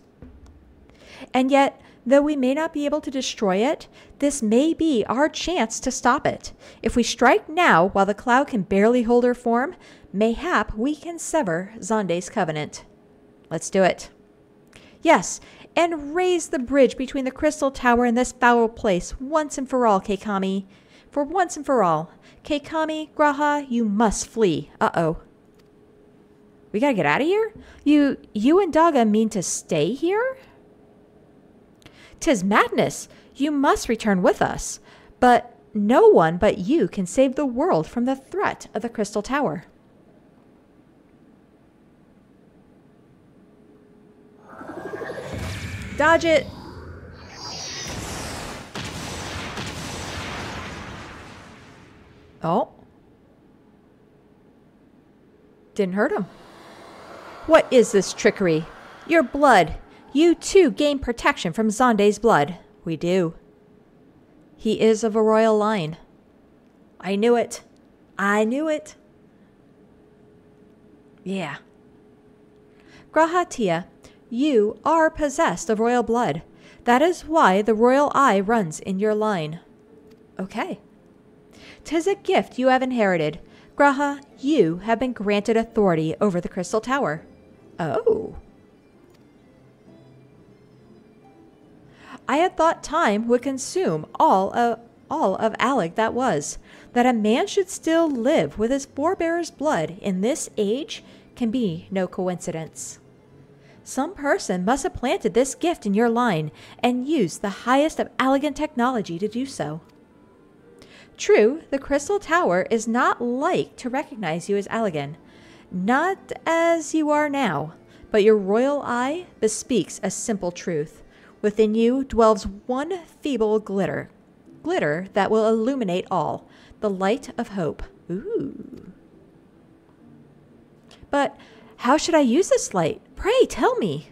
And yet, though we may not be able to destroy it, this may be our chance to stop it. If we strike now while the cloud can barely hold her form, mayhap we can sever Xande's covenant. Let's do it. Yes, and raise the bridge between the crystal tower and this foul place once and for all, Keikami. For once and for all. Keikami, Graha, you must flee. Uh-oh. We gotta get out of here? You and Daga mean to stay here? 'Tis madness. You must return with us. But no one but you can save the world from the threat of the Crystal Tower. Dodge it! Oh. Didn't hurt him. What is this trickery? Your blood. You too gain protection from Xande's blood. We do. He is of a royal line. I knew it. I knew it. Yeah. Grahatia, you are possessed of royal blood. That is why the royal eye runs in your line. Okay. 'Tis a gift you have inherited. Graha, you have been granted authority over the Crystal Tower. Oh. I had thought time would consume all of Alig that was. That a man should still live with his forebear's blood in this age can be no coincidence. Some person must have planted this gift in your line and used the highest of elegant technology to do so. True, the Crystal Tower is not like to recognize you as Allegan, not as you are now, but your royal eye bespeaks a simple truth. Within you dwells one feeble glitter that will illuminate all, the light of hope. Ooh. But how should I use this light? Pray tell me.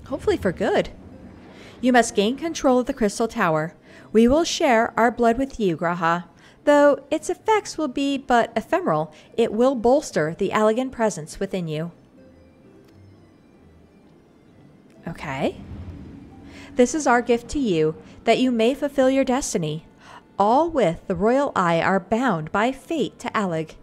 Hopefully for good. You must gain control of the Crystal Tower. We will share our blood with you, Graha. Though its effects will be but ephemeral, it will bolster the Allegan presence within you. Okay. This is our gift to you, that you may fulfill your destiny. All with the royal eye are bound by fate to Allig.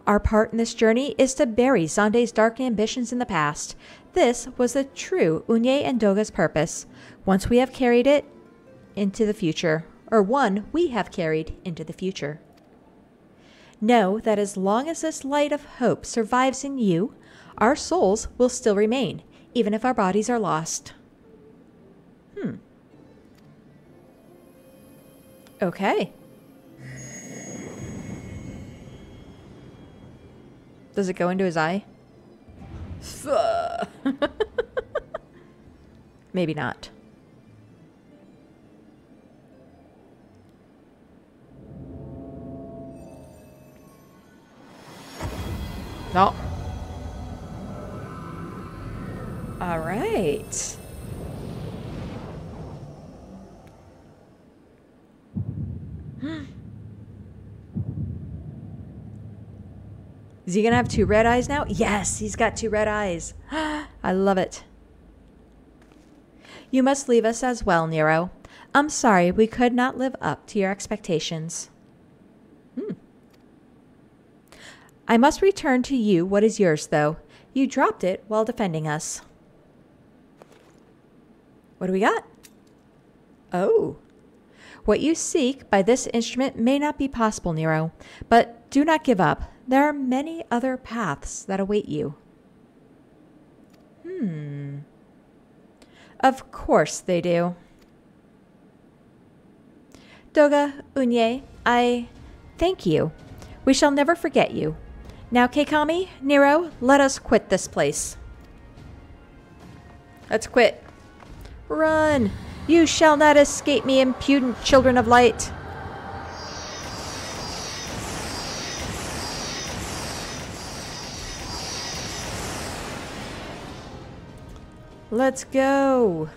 Our part in this journey is to bury Xande's dark ambitions in the past. This was the true Unye and Doga's purpose. Once we have carried it into the future, or one we have carried into the future. Know that as long as this light of hope survives in you, our souls will still remain, even if our bodies are lost. Okay. Does it go into his eye? Maybe not. No. All right. Is he going to have 2 red eyes now? Yes, he's got 2 red eyes. I love it. You must leave us as well, Nero. I'm sorry we could not live up to your expectations. I must return to you what is yours, though. You dropped it while defending us. What do we got? Oh. What you seek by this instrument may not be possible, Nero, but do not give up. There are many other paths that await you. Of course they do. Doga, Unye, I thank you. We shall never forget you. Now, Keikami, Nero, let us quit this place. Let's quit. Run! You shall not escape me, impudent children of light. Let's go.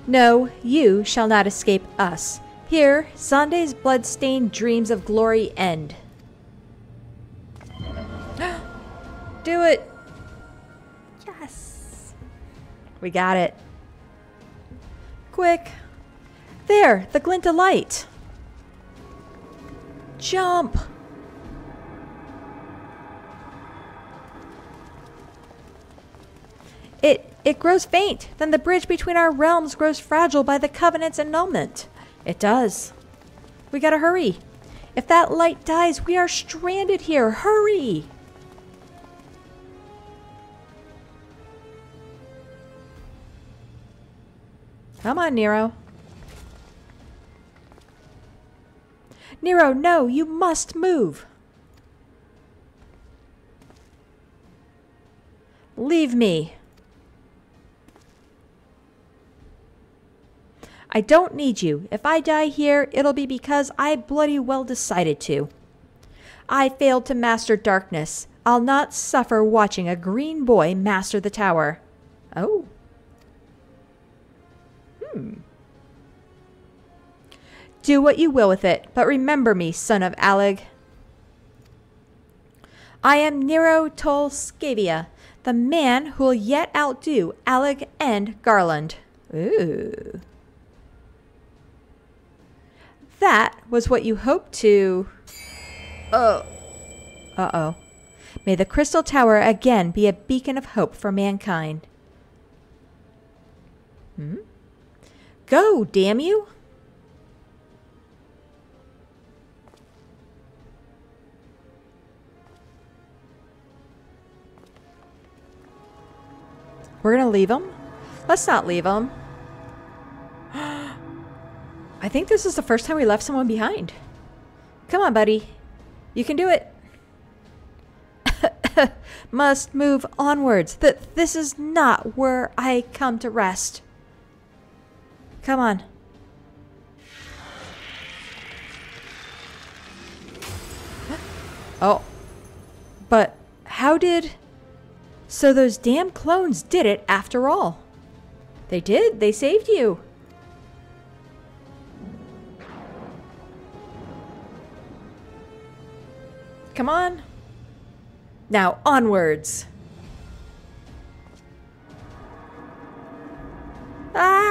No, you shall not escape us. Here, Zande's blood-stained dreams of glory end. Do it. Yes. We got it. Quick. There, the glint of light. Jump. It grows faint. Then the bridge between our realms grows fragile by the Covenant's annulment. It does. We gotta hurry. If that light dies, we are stranded here. Hurry! Come on, Nero. Nero, no, you must move. Leave me. I don't need you. If I die here, it'll be because I bloody well decided to. I failed to master darkness. I'll not suffer watching a green boy master the tower. Oh. Do what you will with it, but remember me, son of Alleg. I am Nero Tolskavia, the man who'll yet outdo Alleg and Garland. Ooh. That was what you hoped to... Oh. Uh-oh. May the Crystal Tower again be a beacon of hope for mankind. Go, damn you! We're gonna leave him? Let's not leave him. I think this is the first time we left someone behind. Come on, buddy. You can do it. Must move onwards. This is not where I come to rest. Come on. Oh. But how did... So those damn clones did it after all. They did. They saved you. Come on. Now, onwards. Ah!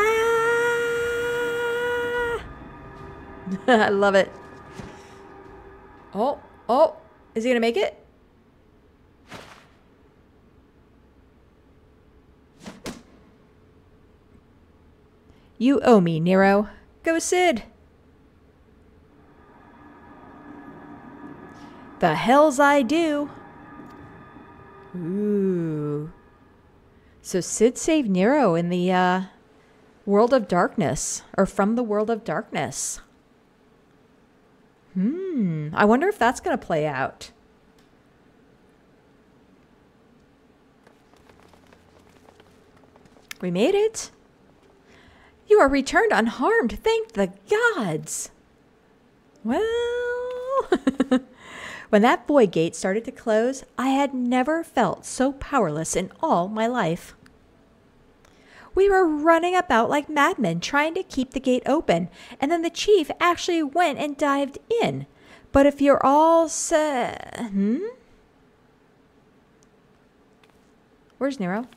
I love it. Oh, oh. Is he gonna make it? You owe me, Nero. Go, Sid. The hells I do. Ooh. So Sid saved Nero in the world of darkness, or from the world of darkness. I wonder if that's going to play out. We made it. You are returned unharmed. Thank the gods. Well, When that void gate started to close, I had never felt so powerless in all my life. We were running about like madmen trying to keep the gate open, and then the chief actually went and dived in. But if you're all Where's Nero?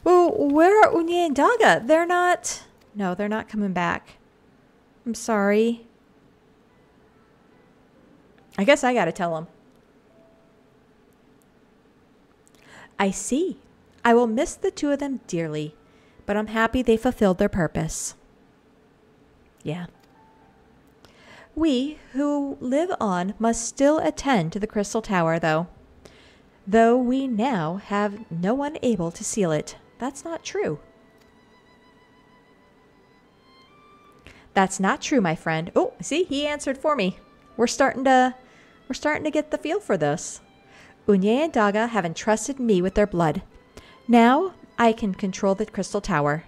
Well, where are Unye and Daga? They're not... No, they're not coming back. I'm sorry. I guess I gotta tell them. I see. I will miss the two of them dearly, but I'm happy they fulfilled their purpose. Yeah. We who live on must still attend to the Crystal Tower, though we now have no one able to seal it. That's not true. That's not true, my friend. Oh, see, he answered for me. We're starting to get the feel for this. Unye and Daga have entrusted me with their blood. Now I can control the Crystal Tower.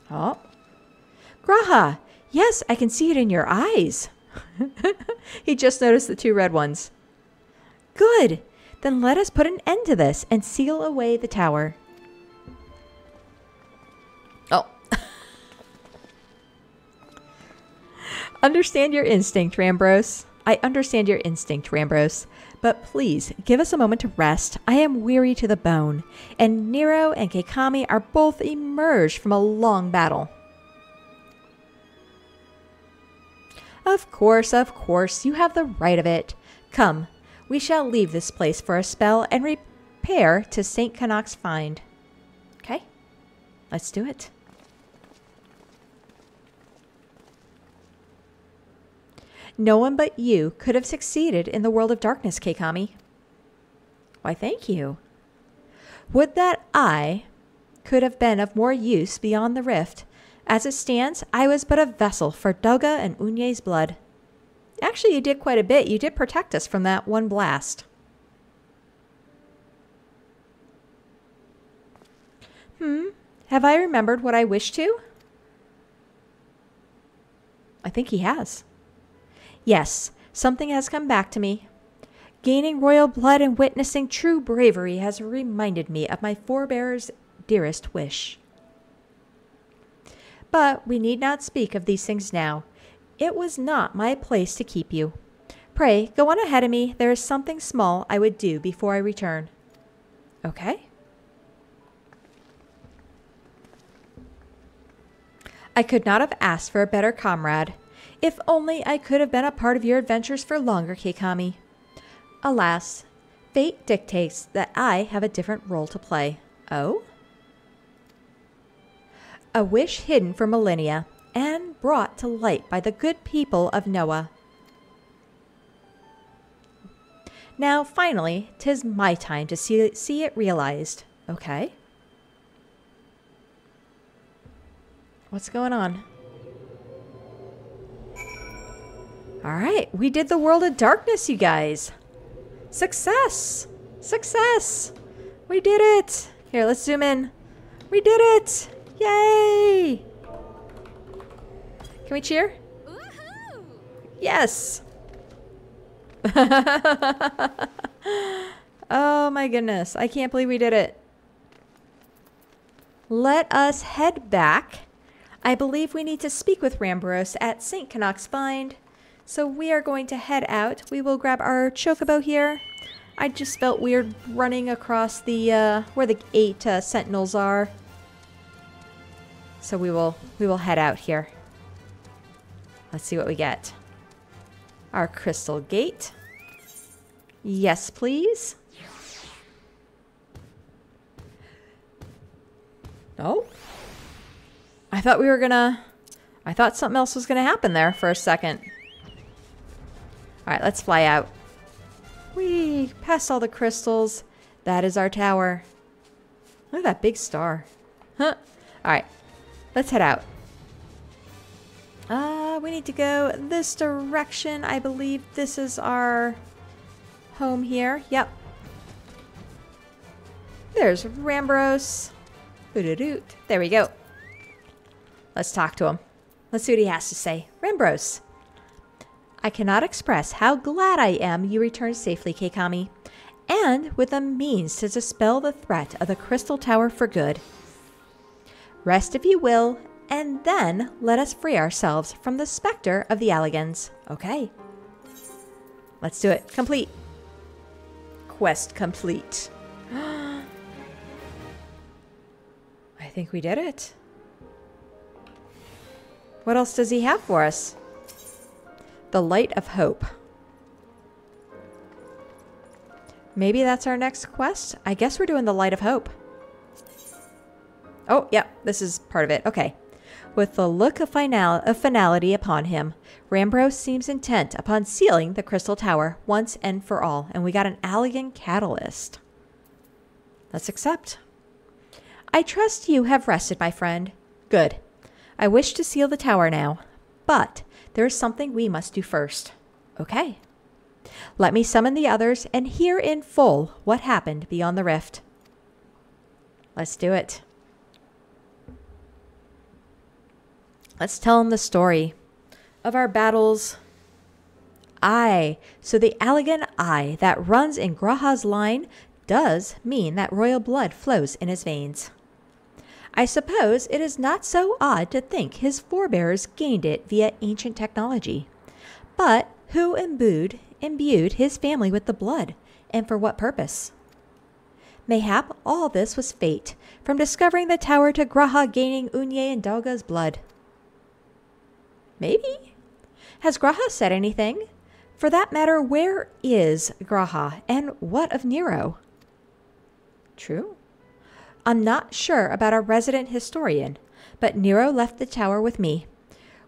Oh. Graha, yes, I can see it in your eyes. He just noticed the two red ones. Good. Then let us put an end to this and seal away the tower. Oh. Understand your instinct, Rambros. I understand your instinct, Rambros. But please, give us a moment to rest. I am weary to the bone. And Nero and Keikami are both emerged from a long battle. Of course, you have the right of it. Come, we shall leave this place for a spell and repair to St. Canuck's Find. Okay, let's do it. No one but you could have succeeded in the world of darkness, Keikami. Why, thank you. Would that I could have been of more use beyond the rift. As it stands, I was but a vessel for Daga and Unye's blood. Actually, you did quite a bit. You did protect us from that one blast. Have I remembered what I wished to? I think he has. Yes, something has come back to me. Gaining royal blood and witnessing true bravery has reminded me of my forebear's dearest wish. But we need not speak of these things now. It was not my place to keep you. Pray, go on ahead of me. There is something small I would do before I return. Okay. I could not have asked for a better comrade. If only I could have been a part of your adventures for longer, Keikami. Alas, fate dictates that I have a different role to play. Oh? A wish hidden for millennia and brought to light by the good people of Noah. Now, finally, 'tis my time to see it realized. Okay. What's going on? All right, we did the world of darkness, you guys. Success! Success! We did it! Here, let's zoom in. We did it! Yay! Can we cheer? Woohoo! Yes! Oh my goodness, I can't believe we did it. Let us head back. I believe we need to speak with Rambros at St. Canuck's Find. So we are going to head out. We will grab our chocobo here. I just felt weird running across the where the 8 sentinels are. So we will head out here. Let's see what we get. Our crystal gate. Yes, please. Oh. I thought something else was gonna happen there for a second. All right, let's fly out. Whee! Past all the crystals. That is our tower. Look at that big star. Huh. All right, let's head out. We need to go this direction. I believe this is our home here. Yep. There's Rambros. There we go. Let's talk to him. Let's see what he has to say. Rambros. I cannot express how glad I am you returned safely, Keikami, and with the means to dispel the threat of the Crystal Tower for good. Rest if you will, and then let us free ourselves from the specter of the Alligans. Okay. Let's do it. Complete. Quest complete. I think we did it. What else does he have for us? The Light of Hope. Maybe that's our next quest? I guess we're doing the Light of Hope. Oh, yeah, this is part of it. Okay. With the look of finality upon him, Rambros seems intent upon sealing the Crystal Tower once and for all. And we got an Alligan Catalyst. Let's accept. I trust you have rested, my friend. Good. I wish to seal the tower now, but there is something we must do first. Okay. Let me summon the others and hear in full what happened beyond the rift. Let's do it. Let's tell them the story of our battles. Aye, so the Alligan eye that runs in G'raha's line does mean that royal blood flows in his veins. I suppose it is not so odd to think his forebears gained it via ancient technology. But who imbued his family with the blood, and for what purpose? Mayhap all this was fate, from discovering the tower to G'raha gaining Unye and Dalga's blood. Maybe? Has G'raha said anything? For that matter, where is G'raha, and what of Nero? True. I'm not sure about our resident historian, but Nero left the tower with me.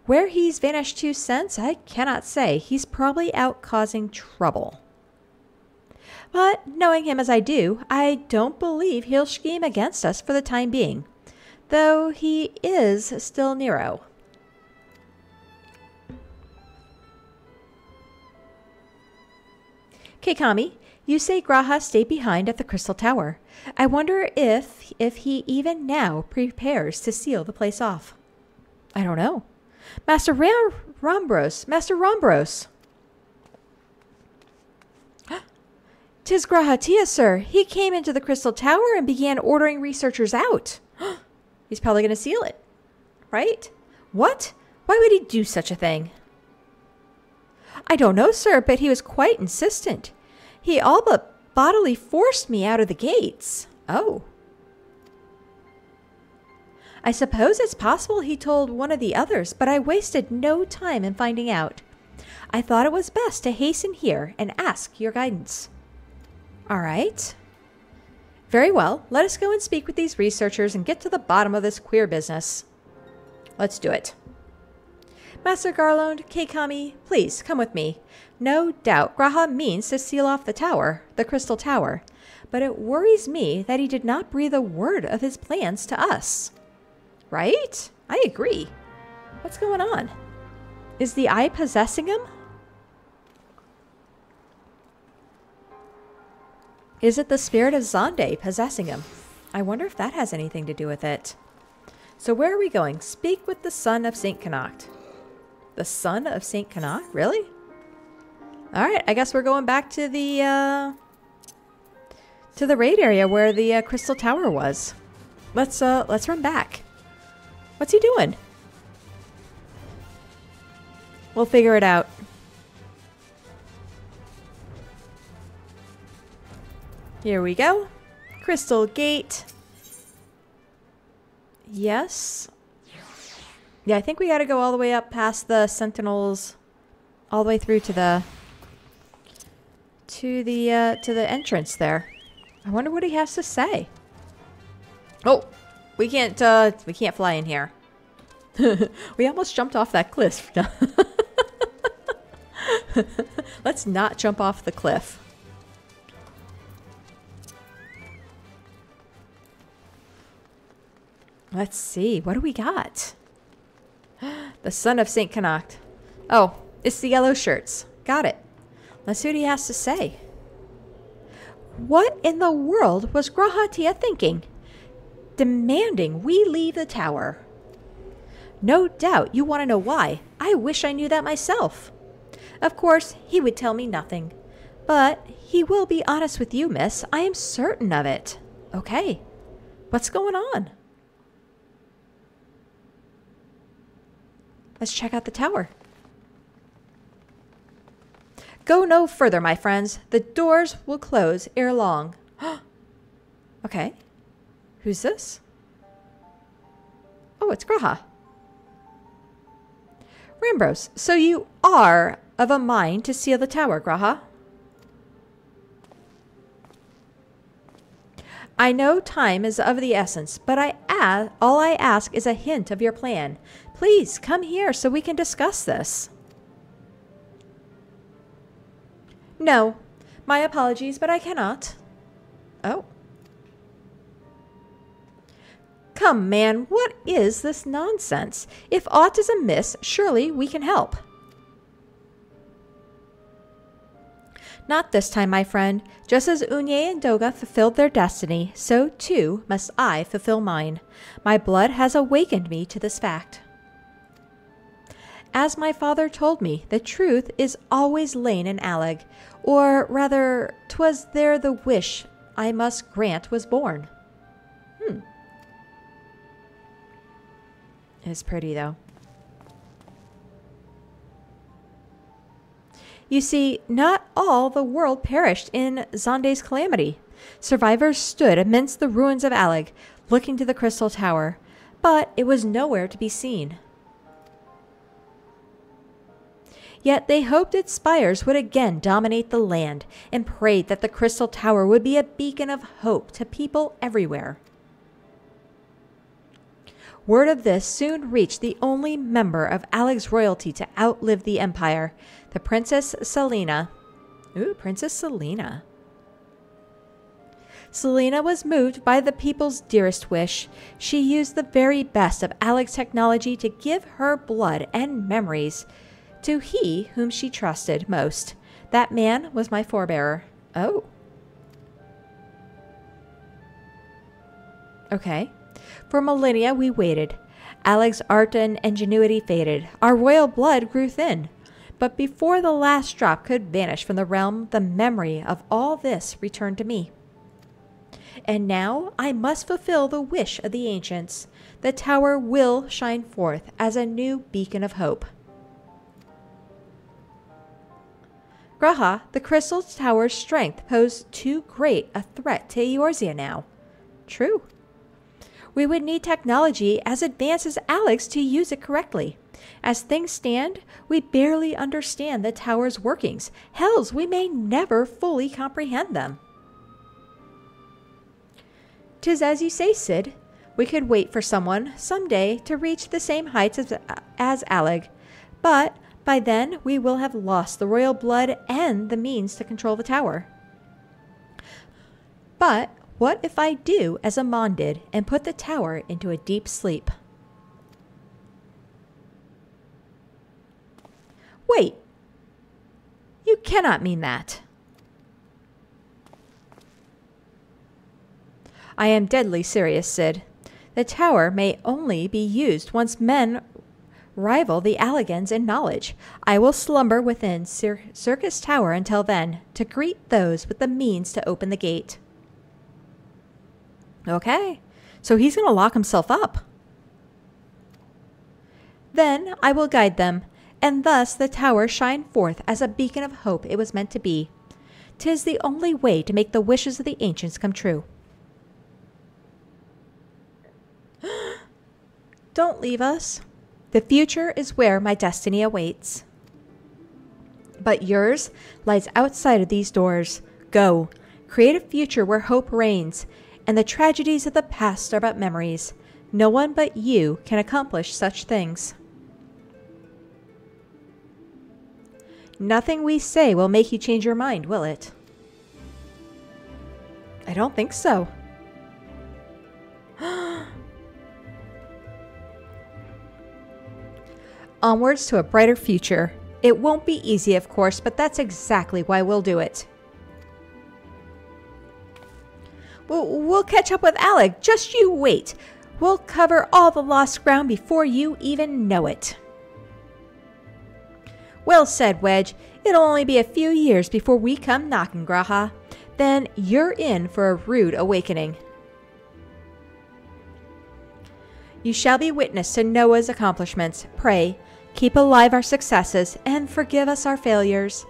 Where he's vanished to since, I cannot say. He's probably out causing trouble. But knowing him as I do, I don't believe he'll scheme against us for the time being, though he is still Nero. Keikami, you say G'raha stayed behind at the Crystal Tower. I wonder if he even now prepares to seal the place off. I don't know. Master Rambros. 'Tis G'raha Tia, sir. He came into the Crystal Tower and began ordering researchers out. He's probably going to seal it, right? What? Why would he do such a thing? I don't know, sir, but he was quite insistent. He all but bodily forced me out of the gates. Oh. I suppose it's possible he told one of the others, but I wasted no time in finding out. I thought it was best to hasten here and ask your guidance. All right. Very well. Let us go and speak with these researchers and get to the bottom of this queer business. Let's do it. Master Garlond, Keikami, please come with me. No doubt G'raha means to seal off the tower, the Crystal Tower, but it worries me that he did not breathe a word of his plans to us. Right? I agree. What's going on? Is the eye possessing him? Is it the spirit of Zonde possessing him? I wonder if that has anything to do with it. So where are we going? Speak with the son of St. Connacht. The son of St. Connacht? Really? Alright, I guess we're going back to the raid area where the Crystal Tower was. Let's run back. What's he doing? We'll figure it out. Here we go. Crystal Gate. Yes. Yeah, I think we got to go all the way up past the sentinels, all the way through to the entrance there. I wonder what he has to say. Oh, we can't fly in here. We almost jumped off that cliff. Let's not jump off the cliff. Let's see. What do we got? The son of St. Connacht. Oh, it's the yellow shirts. Got it. Let's see what he has to say. What in the world was G'raha Tia thinking? Demanding we leave the tower. No doubt you want to know why. I wish I knew that myself. Of course, he would tell me nothing. But he will be honest with you, miss. I am certain of it. Okay. What's going on? Let's check out the tower. Go no further, my friends. The doors will close ere long. Okay. Who's this? Oh, it's Graha. Rambros, so you are of a mind to seal the tower, Graha? I know time is of the essence, but all I ask is a hint of your plan. Please come here so we can discuss this. No, my apologies, but I cannot. Oh. Come, man, what is this nonsense? If aught is amiss, surely we can help. Not this time, my friend. Just as Unye and Doga fulfilled their destiny, so too must I fulfill mine. My blood has awakened me to this fact. As my father told me, the truth is always lain in Alleg, or rather, 'twas there the wish I must grant was born. It's pretty, though. You see, not all the world perished in Zonde's calamity. Survivors stood amidst the ruins of Alleg, looking to the crystal tower, but it was nowhere to be seen. Yet they hoped its spires would again dominate the land, and prayed that the crystal tower would be a beacon of hope to people everywhere. Word of this soon reached the only member of Alleg's royalty to outlive the empire, the Princess Selena. Ooh, Princess Selena. Selena was moved by the people's dearest wish. She used the very best of Alleg's technology to give her blood and memories to he whom she trusted most. That man was my forebearer. Oh. Okay. For millennia we waited. Alleg's art and ingenuity faded. Our royal blood grew thin. But before the last drop could vanish from the realm, the memory of all this returned to me. And now I must fulfill the wish of the ancients. The tower will shine forth as a new beacon of hope. Graha, the crystal tower's strength posed too great a threat to Eorzea now. True. We would need technology as advanced as Alleg's to use it correctly. As things stand, we barely understand the tower's workings. Hells, we may never fully comprehend them. 'Tis as you say, Cid. We could wait for someone, someday, to reach the same heights as Alleg. But by then, we will have lost the royal blood and the means to control the tower. But what if I do as Amon did and put the tower into a deep sleep? Wait. You cannot mean that. I am deadly serious, Cid. The tower may only be used once men rival the Allegans in knowledge. I will slumber within Circus Tower until then, to greet those with the means to open the gate. Okay, so he's going to lock himself up. Then I will guide them, and thus the tower shine forth as a beacon of hope it was meant to be. 'Tis the only way to make the wishes of the ancients come true. Don't leave us. The future is where my destiny awaits. But yours lies outside of these doors. Go, create a future where hope reigns, and the tragedies of the past are but memories. No one but you can accomplish such things. Nothing we say will make you change your mind, will it? I don't think so. Onwards to a brighter future. It won't be easy, of course, but that's exactly why we'll do it. We'll catch up with Alleg. Just you wait. We'll cover all the lost ground before you even know it. Well said, Wedge. It'll only be a few years before we come knocking, Graha. Then you're in for a rude awakening. You shall be witness to Noah's accomplishments. Pray, keep alive our successes and forgive us our failures.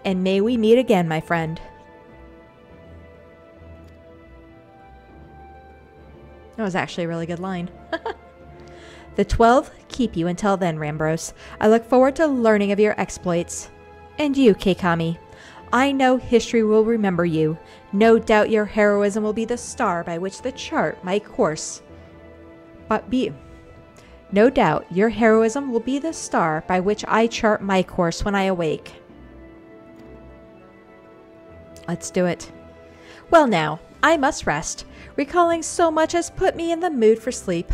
And may we meet again, my friend. That was actually a really good line. The 12 keep you until then, Rambros. I look forward to learning of your exploits. And you, Keikami. I know history will remember you. No doubt your heroism will be the star by which the chart my course. No doubt your heroism will be the star by which I chart my course when I awake. Let's do it. Well now, I must rest. Recalling so much has put me in the mood for sleep.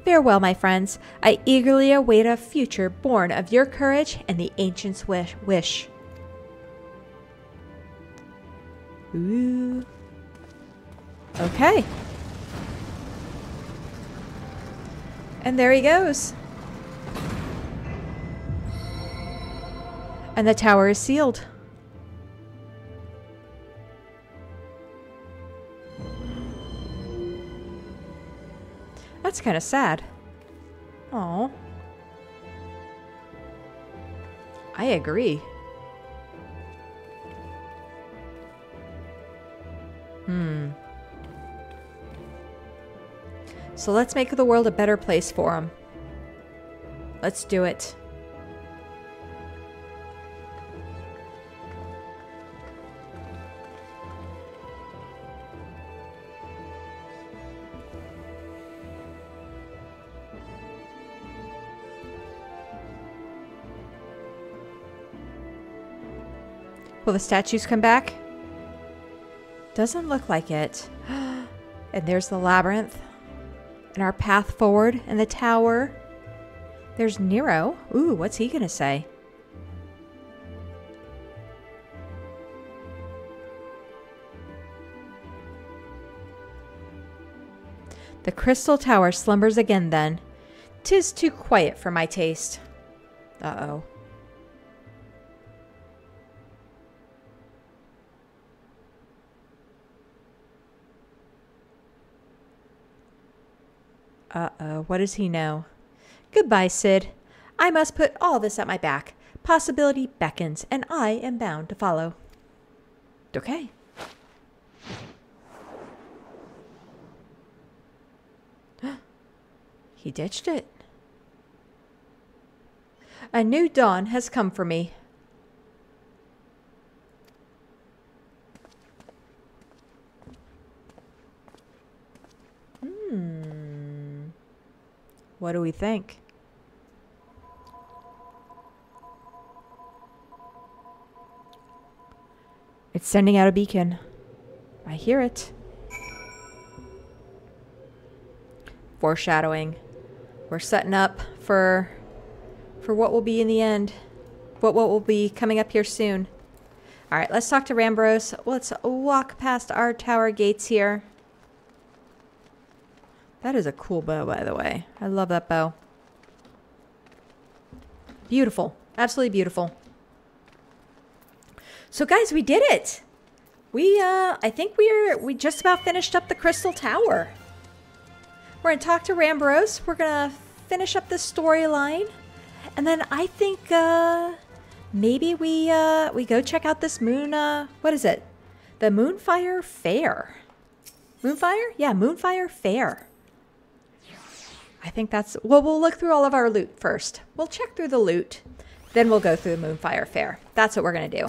Farewell, my friends. I eagerly await a future born of your courage and the ancient's wish. Ooh. Okay. And there he goes. And the tower is sealed. That's kind of sad. Aw. I agree. So let's make the world a better place for him. Let's do it. Will the statues come back? Doesn't look like it. And there's the labyrinth. And our path forward and the tower. There's Nero. Ooh, what's he gonna say? The crystal tower slumbers again then. 'Tis too quiet for my taste. Uh-oh. Uh-oh, what does he know? Goodbye, Sid. I must put all this at my back. Possibility beckons, and I am bound to follow. Okay. He ditched it. A new dawn has come for me. What do we think? It's sending out a beacon. I hear it. Foreshadowing. We're setting up for what will be in the end. What will be coming up here soon. All right, let's talk to Rambros. Let's walk past our tower gates here. That is a cool bow, by the way. I love that bow. Beautiful. Absolutely beautiful. So guys, we did it. I think we just about finished up the Crystal Tower. We're going to talk to Rambros. We're going to finish up this storyline. And then I think maybe we go check out this moon, what is it? The Moonfire Fair. Moonfire? Yeah, Moonfire Fair. I think that's... Well, we'll look through all of our loot first. We'll check through the loot. Then we'll go through the Moonfire Fair. That's what we're going to do.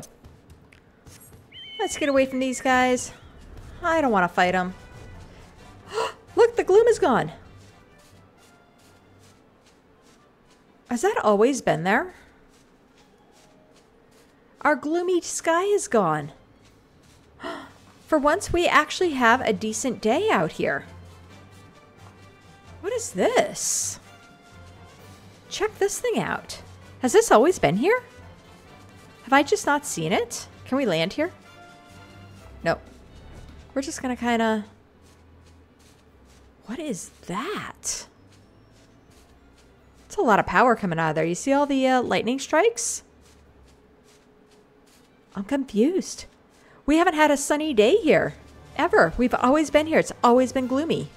Let's get away from these guys. I don't want to fight them. Look, the gloom is gone. Has that always been there? Our gloomy sky is gone. For once, we actually have a decent day out here. What is this? Check this thing out. Has this always been here? Have I just not seen it? Can we land here? Nope. We're just gonna kind of... What is that? It's That's a lot of power coming out of there. You see all the lightning strikes? I'm confused. We haven't had a sunny day here, ever. We've always been here. It's always been gloomy.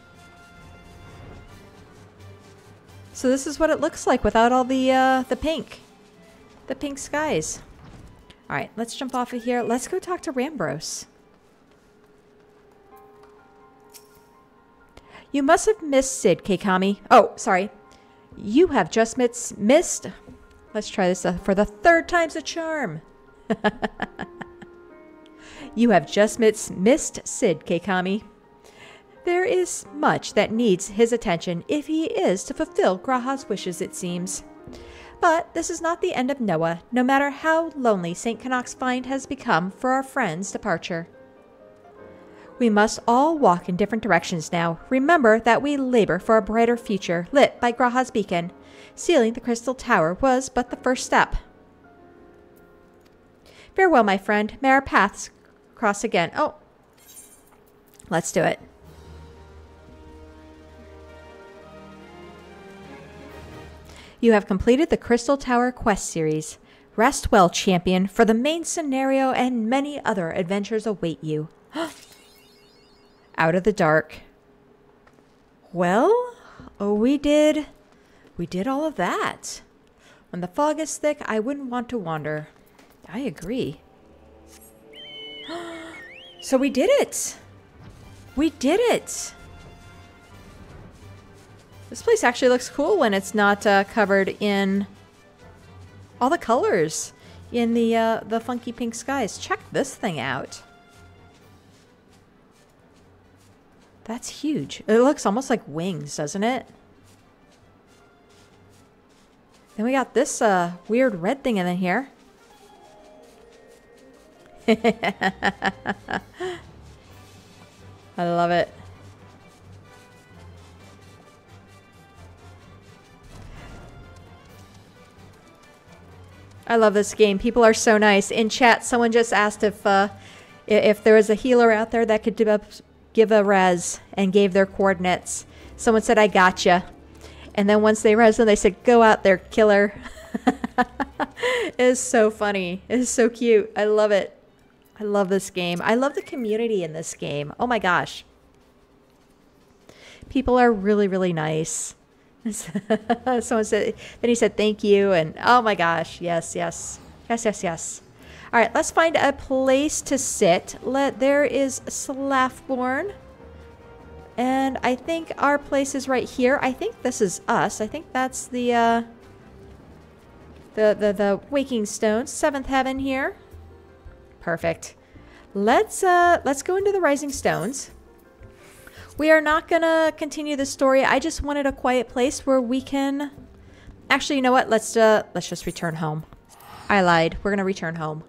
So this is what it looks like without all the pink skies. All right, let's jump off of here. Let's go talk to Rambros. You must have missed Sid, Keikami. Oh, sorry. You have just missed. Let's try this for the third time's a charm. You have just missed Sid, Keikami. There is much that needs his attention if he is to fulfill Graha's wishes, it seems. But this is not the end of Noah, no matter how lonely St. Canoc's Find has become for our friend's departure. We must all walk in different directions now. Remember that we labor for a brighter future, lit by Graha's beacon. Sealing the Crystal Tower was but the first step. Farewell, my friend. May our paths cross again. Oh, let's do it. You have completed the Crystal Tower quest series. Rest well, champion, for the main scenario and many other adventures await you. Out of the dark. Well, we did all of that. When the fog is thick, I wouldn't want to wander. I agree. So we did it. We did it. This place actually looks cool when it's not covered in all the colors in the funky pink skies. Check this thing out. That's huge. It looks almost like wings, doesn't it? Then we got this weird red thing in here. I love it. I love this game. People are so nice. In chat, someone just asked if there was a healer out there that could give a res and gave their coordinates. Someone said, I gotcha. And then once they res them, they said, go out there, killer. It is so funny. It is so cute. I love it. I love this game. I love the community in this game. Oh my gosh. People are really, really nice. Someone said, then he said, thank you. And oh my gosh. Yes, yes. Yes, yes, yes. All right, let's find a place to sit. There is Slaffborn. And I think our place is right here. I think this is us. I think that's the Waking Stone, 7th Heaven here. Perfect. Let's go into the Rising Stones. We are not gonna continue the story. I just wanted a quiet place where we can. Actually, you know what? Let's just return home. I lied. We're gonna return home.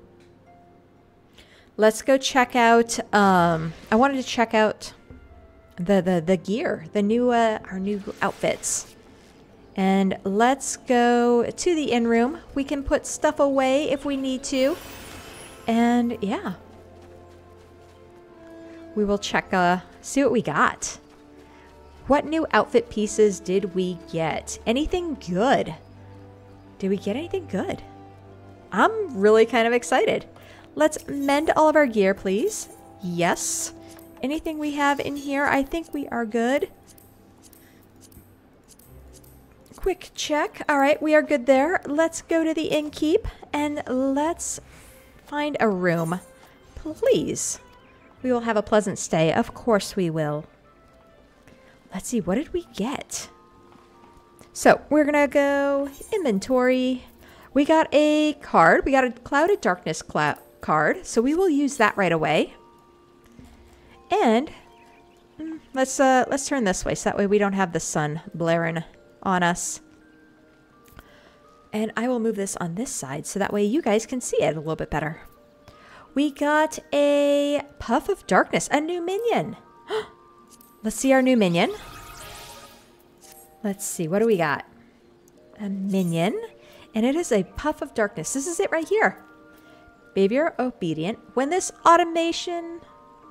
Let's go check out. I wanted to check out the gear, the new our new outfits. And let's go to the inn room. We can put stuff away if we need to. And yeah. We will check, see what we got. What new outfit pieces did we get? Anything good? Did we get anything good? I'm really kind of excited. Let's mend all of our gear, please. Yes. Anything we have in here? I think we are good. Quick check. All right, we are good there. Let's go to the innkeep and let's find a room. Please. We will have a pleasant stay. Of course we will. Let's see. What did we get? So we're going to go inventory. We got a card. We got a Clouded Darkness card. So we will use that right away. And let's turn this way. So that way we don't have the sun blaring on us. And I will move this on this side. So that way you guys can see it a little bit better. We got a Puff of Darkness, a new minion. Let's see our new minion. Let's see, what do we got? A minion, and it is a Puff of Darkness. This is it right here. Baby, you're obedient. When this automation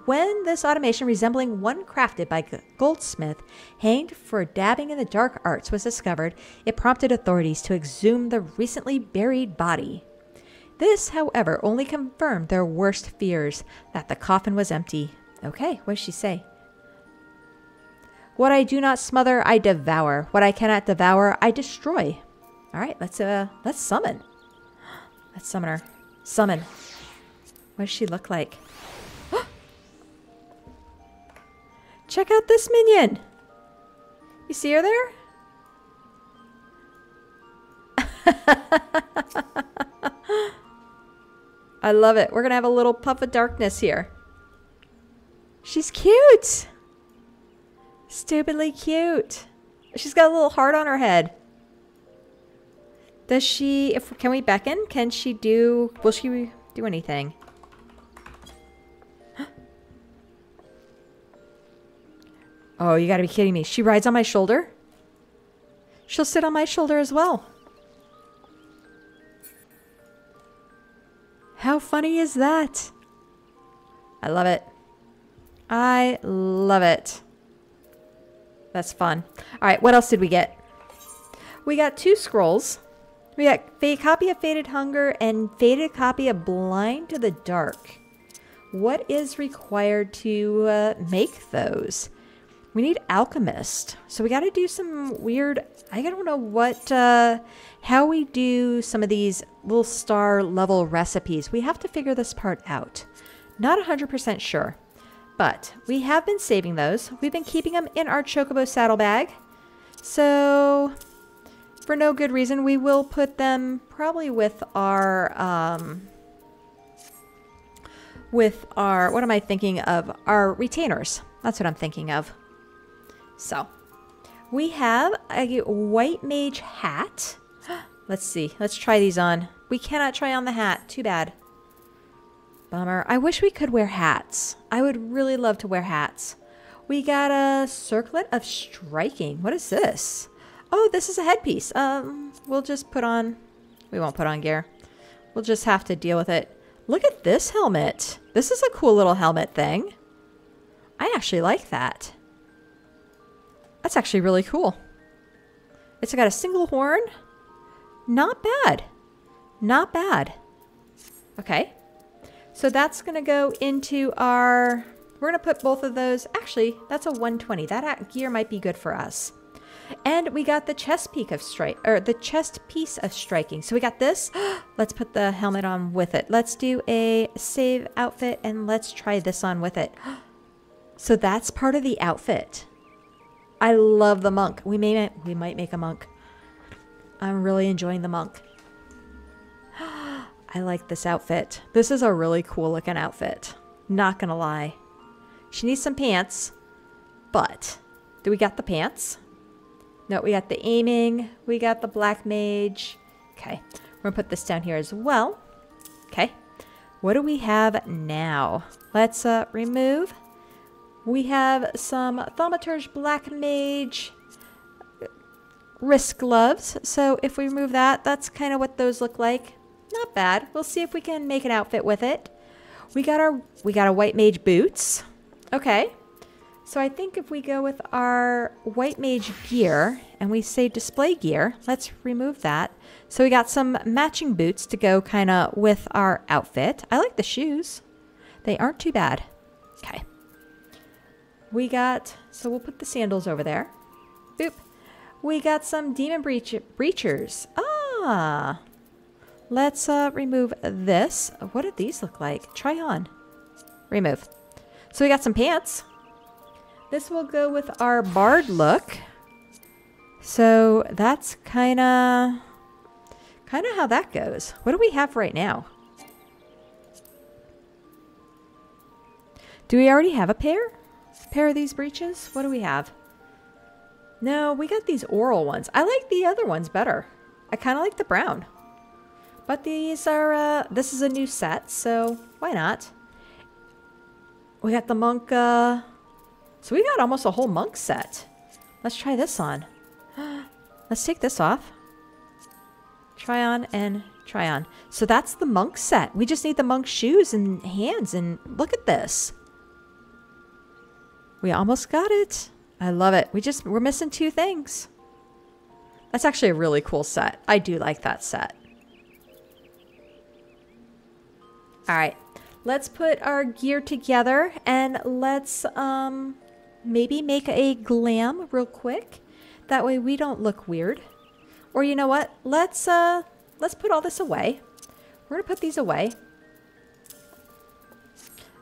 When this automation resembling one crafted by a goldsmith hanged for dabbing in the dark arts was discovered, it prompted authorities to exhume the recently buried body. This, however, only confirmed their worst fears, that the coffin was empty. Okay, what does she say? What I do not smother, I devour. What I cannot devour, I destroy. All right, let's summon. Let's summon her. Summon. What does she look like? Check out this minion. You see her there? I love it. We're going to have a little puff of darkness here. She's cute. Stupidly cute. She's got a little heart on her head. Does she, can we beckon? Can she do, will she do anything? Oh, you gotta be kidding me. She rides on my shoulder? She'll sit on my shoulder as well. How funny is that? I love it. I love it. That's fun. All right, what else did we get? We got 2 scrolls. We got copy of Faded Hunger and faded copy of Blind to the Dark. What is required to make those? We need Alchemist. So we got to do some weird, I don't know what, how we do some of these little star level recipes. We have to figure this part out. Not 100% sure, but we have been saving those. We've been keeping them in our Chocobo saddlebag. So for no good reason, we will put them probably with our, what am I thinking of? Our retainers. That's what I'm thinking of. So we have a white mage hat. Let's see. Let's try these on. We cannot try on the hat. Too bad. Bummer. I wish we could wear hats. I would really love to wear hats. We got a circlet of striking. What is this? Oh, this is a headpiece. We'll just put on, we won't put on gear. We'll just have to deal with it. Look at this helmet. This is a cool little helmet thing. I actually like that. That's actually really cool. It's got a single horn. Not bad. Not bad. Okay. So that's going to go into our, we're going to put both of those. Actually, that's a 120. That gear might be good for us. And we got the chest piece of striking. So we got this. Let's put the helmet on with it. Let's do a save outfit and let's try this on with it. So that's part of the outfit. I love the monk. We might make a monk. I'm really enjoying the monk. I like this outfit. This is a really cool looking outfit. Not gonna lie. She needs some pants, but do we got the pants? No, we got the aiming. We got the black mage. Okay, we're gonna put this down here as well. Okay, what do we have now? Let's remove. We have some Thaumaturge Black Mage wrist gloves. So if we remove that, that's kind of what those look like. Not bad. We'll see if we can make an outfit with it. We got a White Mage boots. Okay. So I think if we go with our White Mage gear and we say display gear, let's remove that. So we got some matching boots to go kind of with our outfit. I like the shoes. They aren't too bad. Okay. We got, so we'll put the sandals over there. Boop. We got some demon breachers. Ah. Let's remove this. What did these look like? Try on. Remove. So we got some pants. This will go with our bard look. So that's kind of how that goes. What do we have right now? Do we already have a pair of these breeches? What do we have? No, we got these oral ones. I like the other ones better. I kind of like the brown. But these are, this is a new set, so why not? We got the monk, so we got almost a whole monk set. Let's try this on. Let's take this off. Try on and try on. So that's the monk set. We just need the monk shoes and hands, and look at this. We almost got it. I love it. We're missing 2 things. That's actually a really cool set. I do like that set. All right, let's put our gear together and let's maybe make a glam real quick. That way we don't look weird. Or you know what? Let's put all this away. We're gonna put these away.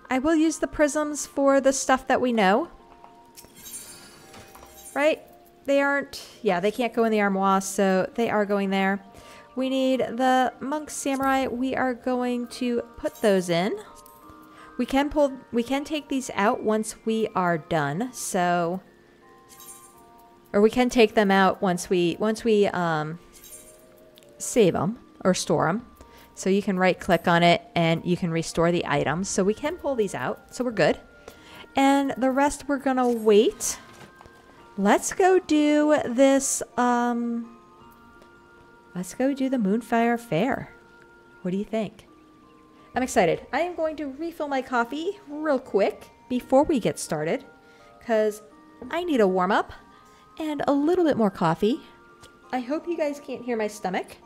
I will use the prisms for the stuff that we know. Right? They aren't, yeah, they can't go in the armoire, so they are going there. We need the monk samurai. We are going to put those in. We can take these out once we are done. So, or we can take them out once we save them or store them. So you can right click on it and you can restore the items. So we can pull these out. So we're good. And the rest we're gonna wait. Let's go do this, let's go do the Moonfire Fair. What do you think? I'm excited. I am going to refill my coffee real quick before we get started because I need a warm up and a little bit more coffee. I hope you guys can't hear my stomach.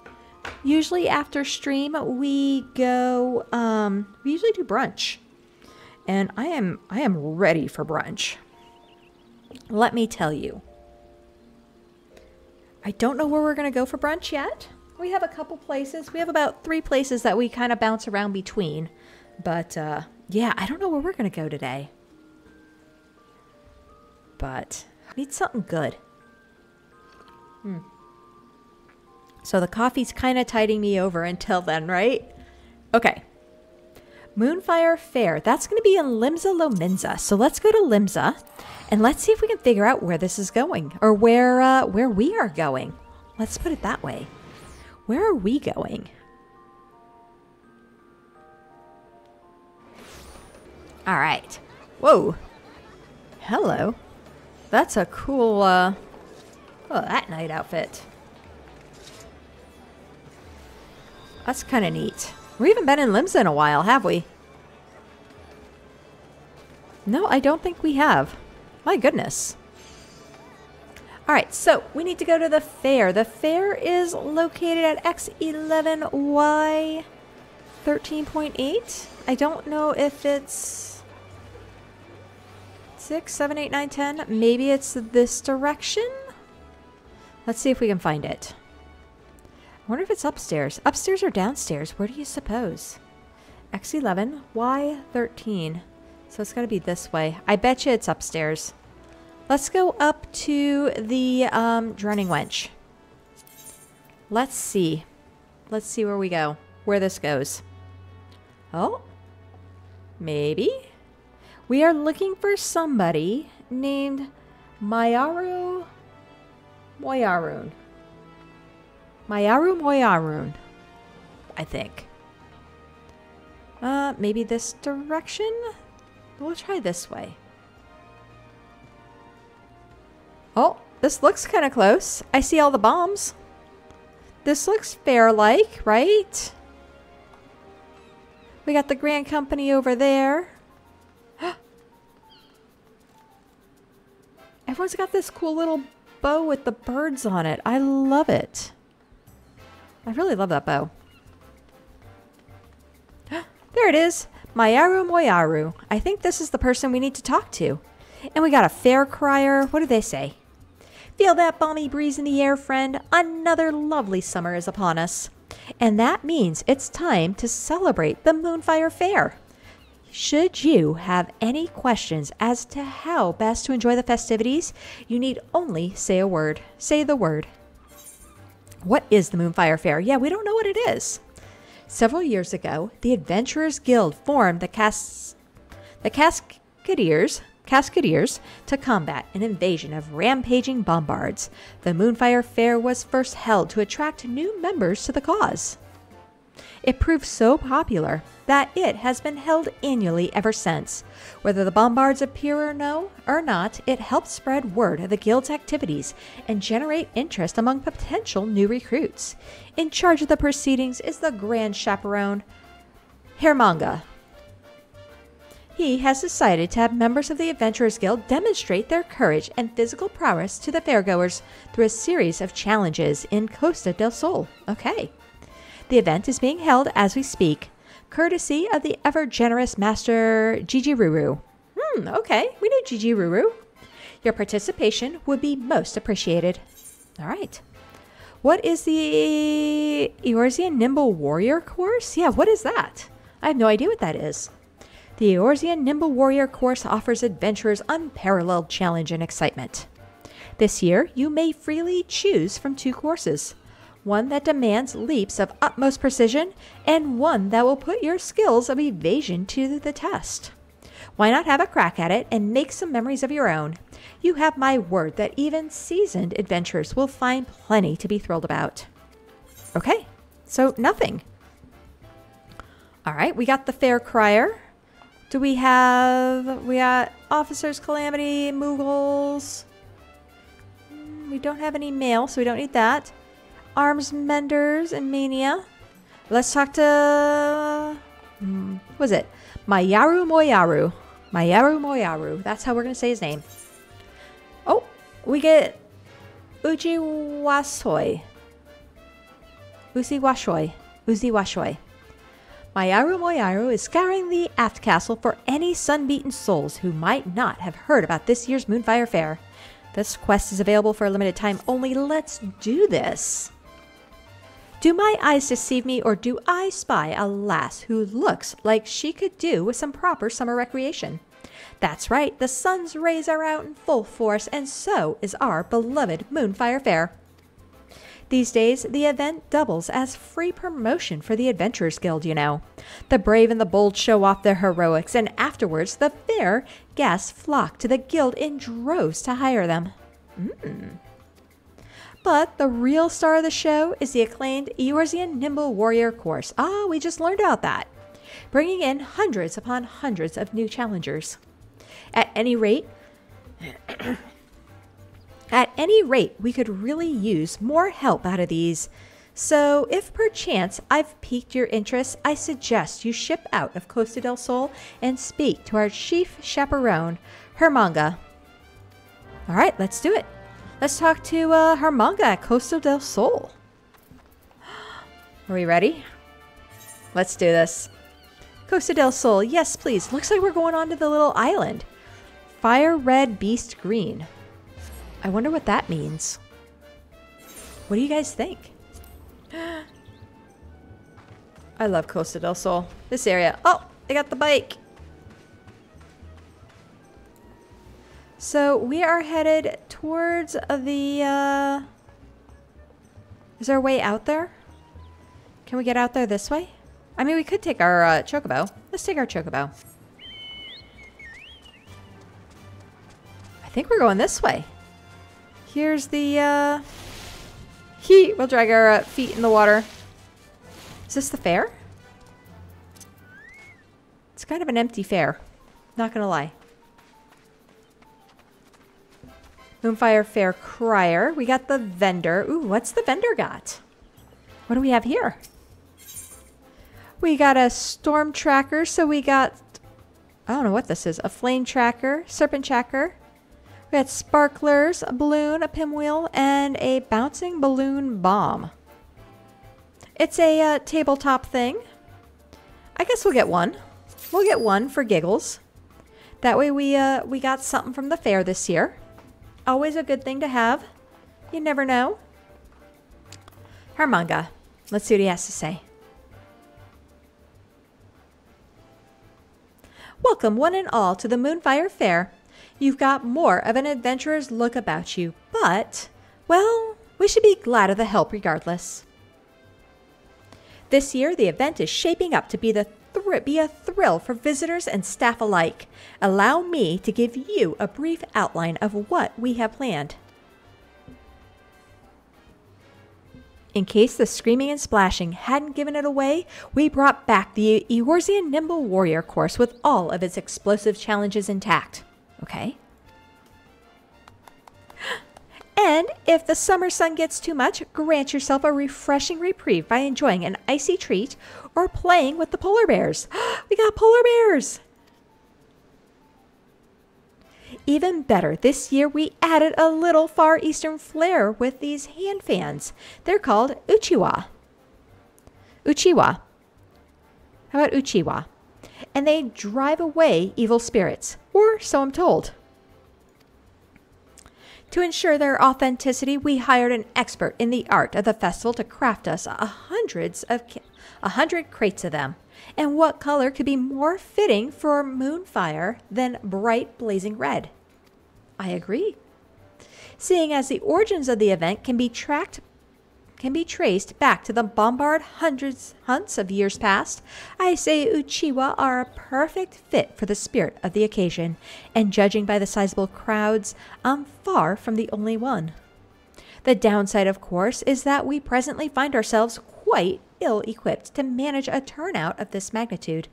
Usually after stream, we go, we usually do brunch and I am ready for brunch. Let me tell you, I don't know where we're going to go for brunch yet. We have a couple places. We have about 3 places that we kind of bounce around between. But, yeah, I don't know where we're going to go today. But I need something good. So the coffee's kind of tiding me over until then, right? Okay. Moonfire Fair. That's going to be in Limsa Lominsa. So let's go to Limsa. And let's see if we can figure out where this is going. Or where we are going. Let's put it that way. Where are we going? Alright. Whoa. Hello. That's a cool, oh, that night outfit. That's kind of neat. We haven't been in Limsa in a while, have we? No, I don't think we have. My goodness. All right, so we need to go to the fair. The fair is located at X11Y 13.8. I don't know if it's 6, 7, 8, 9, 10. Maybe it's this direction. Let's see if we can find it. I wonder if it's upstairs. Upstairs or downstairs? Where do you suppose? X11, Y13. So it's got to be this way. I bet you it's upstairs. Let's go up to the Drowning Wench. Let's see. Let's see where we go. Where this goes. Oh. Maybe. We are looking for somebody named Mayaru Moyarun. Mayaru Moyarun, I think. Maybe this direction? We'll try this way. Oh, this looks kind of close. I see all the bombs. This looks fair-like, right? We got the Grand Company over there. Everyone's got this cool little bow with the birds on it. I love it. I really love that bow. There it is. Mayaru Moyaru. I think this is the person we need to talk to. And we got a fair crier. What do they say? Feel that balmy breeze in the air, friend. Another lovely summer is upon us. And that means it's time to celebrate the Moonfire Fair. Should you have any questions as to how best to enjoy the festivities, you need only say a word. Say the word. What is the Moonfire Fair? Yeah, we don't know what it is. Several years ago, the Adventurers Guild formed the Cascadeers to combat an invasion of rampaging bombards. The Moonfire Fair was first held to attract new members to the cause. It proved so popular that it has been held annually ever since. Whether the bombards appear or not, it helps spread word of the guild's activities and generate interest among potential new recruits. In charge of the proceedings is the Grand Chaperone, Hermanga. He has decided to have members of the Adventurers Guild demonstrate their courage and physical prowess to the fairgoers through a series of challenges in Costa del Sol. Okay. The event is being held as we speak, courtesy of the ever-generous Master Gigi Ruru. Okay, we know Gigi Ruru. Your participation would be most appreciated. All right. What is the Eorzean Nimble Warrior course? Yeah, what is that? I have no idea what that is. The Eorzean Nimble Warrior course offers adventurers unparalleled challenge and excitement. This year, you may freely choose from 2 courses. One that demands leaps of utmost precision, and one that will put your skills of evasion to the test. Why not have a crack at it and make some memories of your own? You have my word that even seasoned adventurers will find plenty to be thrilled about. Okay, so nothing. All right, we got the Fair Crier. We got Officer's Calamity, Moogles. We don't have any mail, so we don't need that. Arms Menders and Mania. Let's talk to, what was it? Mayaru Moyaru. Mayaru Moyaru. That's how we're going to say his name. Oh, we get Uji Wasoi. Uzi Washoi. Uzi Washoi. Mayaru Moyaru is scouring the Aft Castle for any sun-beaten souls who might not have heard about this year's Moonfire Fair. This quest is available for a limited time only. Let's do this. Do my eyes deceive me, or do I spy a lass who looks like she could do with some proper summer recreation? That's right, the sun's rays are out in full force, and so is our beloved Moonfire Fair. These days, the event doubles as free promotion for the Adventurers Guild, you know. The brave and the bold show off their heroics, and afterwards, the fair guests flock to the guild in droves to hire them. But the real star of the show is the acclaimed Eorzean Nimble Warrior course. Ah, we just learned about that. Bringing in hundreds upon hundreds of new challengers. At any rate, we could really use more help out of these. So if perchance I've piqued your interest, I suggest you ship out of Costa del Sol and speak to our chief chaperone, Hermanga. All right, let's do it. Let's talk to Hermanga at Costa del Sol. Are we ready? Let's do this. Costa del Sol, yes please. Looks like we're going on to the little island. Fire Red Beast Green. I wonder what that means. What do you guys think? I love Costa del Sol. This area. Oh, I got the bike. So we are headed towards the, is there a way out there? Can we get out there this way? I mean, we could take our chocobo. Let's take our chocobo. I think we're going this way. Here's the, we'll drag our feet in the water. Is this the fair? It's kind of an empty fair. Not gonna lie. Moonfire Fair Crier. We got the vendor. Ooh, what's the vendor got? What do we have here? We got a storm tracker. So we got, I don't know what this is. A flame tracker, serpent tracker. We got sparklers, a balloon, a pinwheel, and a bouncing balloon bomb. It's a tabletop thing. I guess we'll get one. We'll get one for giggles. That way we got something from the fair this year. Always a good thing to have. You never know. Hermanga. Let's see what he has to say. Welcome one and all to the Moonfire Fair. You've got more of an adventurer's look about you, but, well, we should be glad of the help regardless. This year, the event is shaping up to be a thrill for visitors and staff alike. Allow me to give you a brief outline of what we have planned. In case the screaming and splashing hadn't given it away, we brought back the Eorzean Nimble Warrior course with all of its explosive challenges intact. Okay. And if the summer sun gets too much, grant yourself a refreshing reprieve by enjoying an icy treat or playing with the polar bears. We got polar bears! even better, this year we added a little Far Eastern flair with these hand fans. They're called Uchiwa. Uchiwa. How about Uchiwa? And they drive away evil spirits, or so I'm told. To ensure their authenticity, we hired an expert in the art of the festival to craft us 100 crates of them. And what color could be more fitting for moonfire than bright blazing red? I agree. Seeing as the origins of the event can be traced back to the Bombard hunts of years past, I say Uchiwa are a perfect fit for the spirit of the occasion, and judging by the sizable crowds, I'm far from the only one. The downside, of course, is that we presently find ourselves quite ill-equipped to manage a turnout of this magnitude.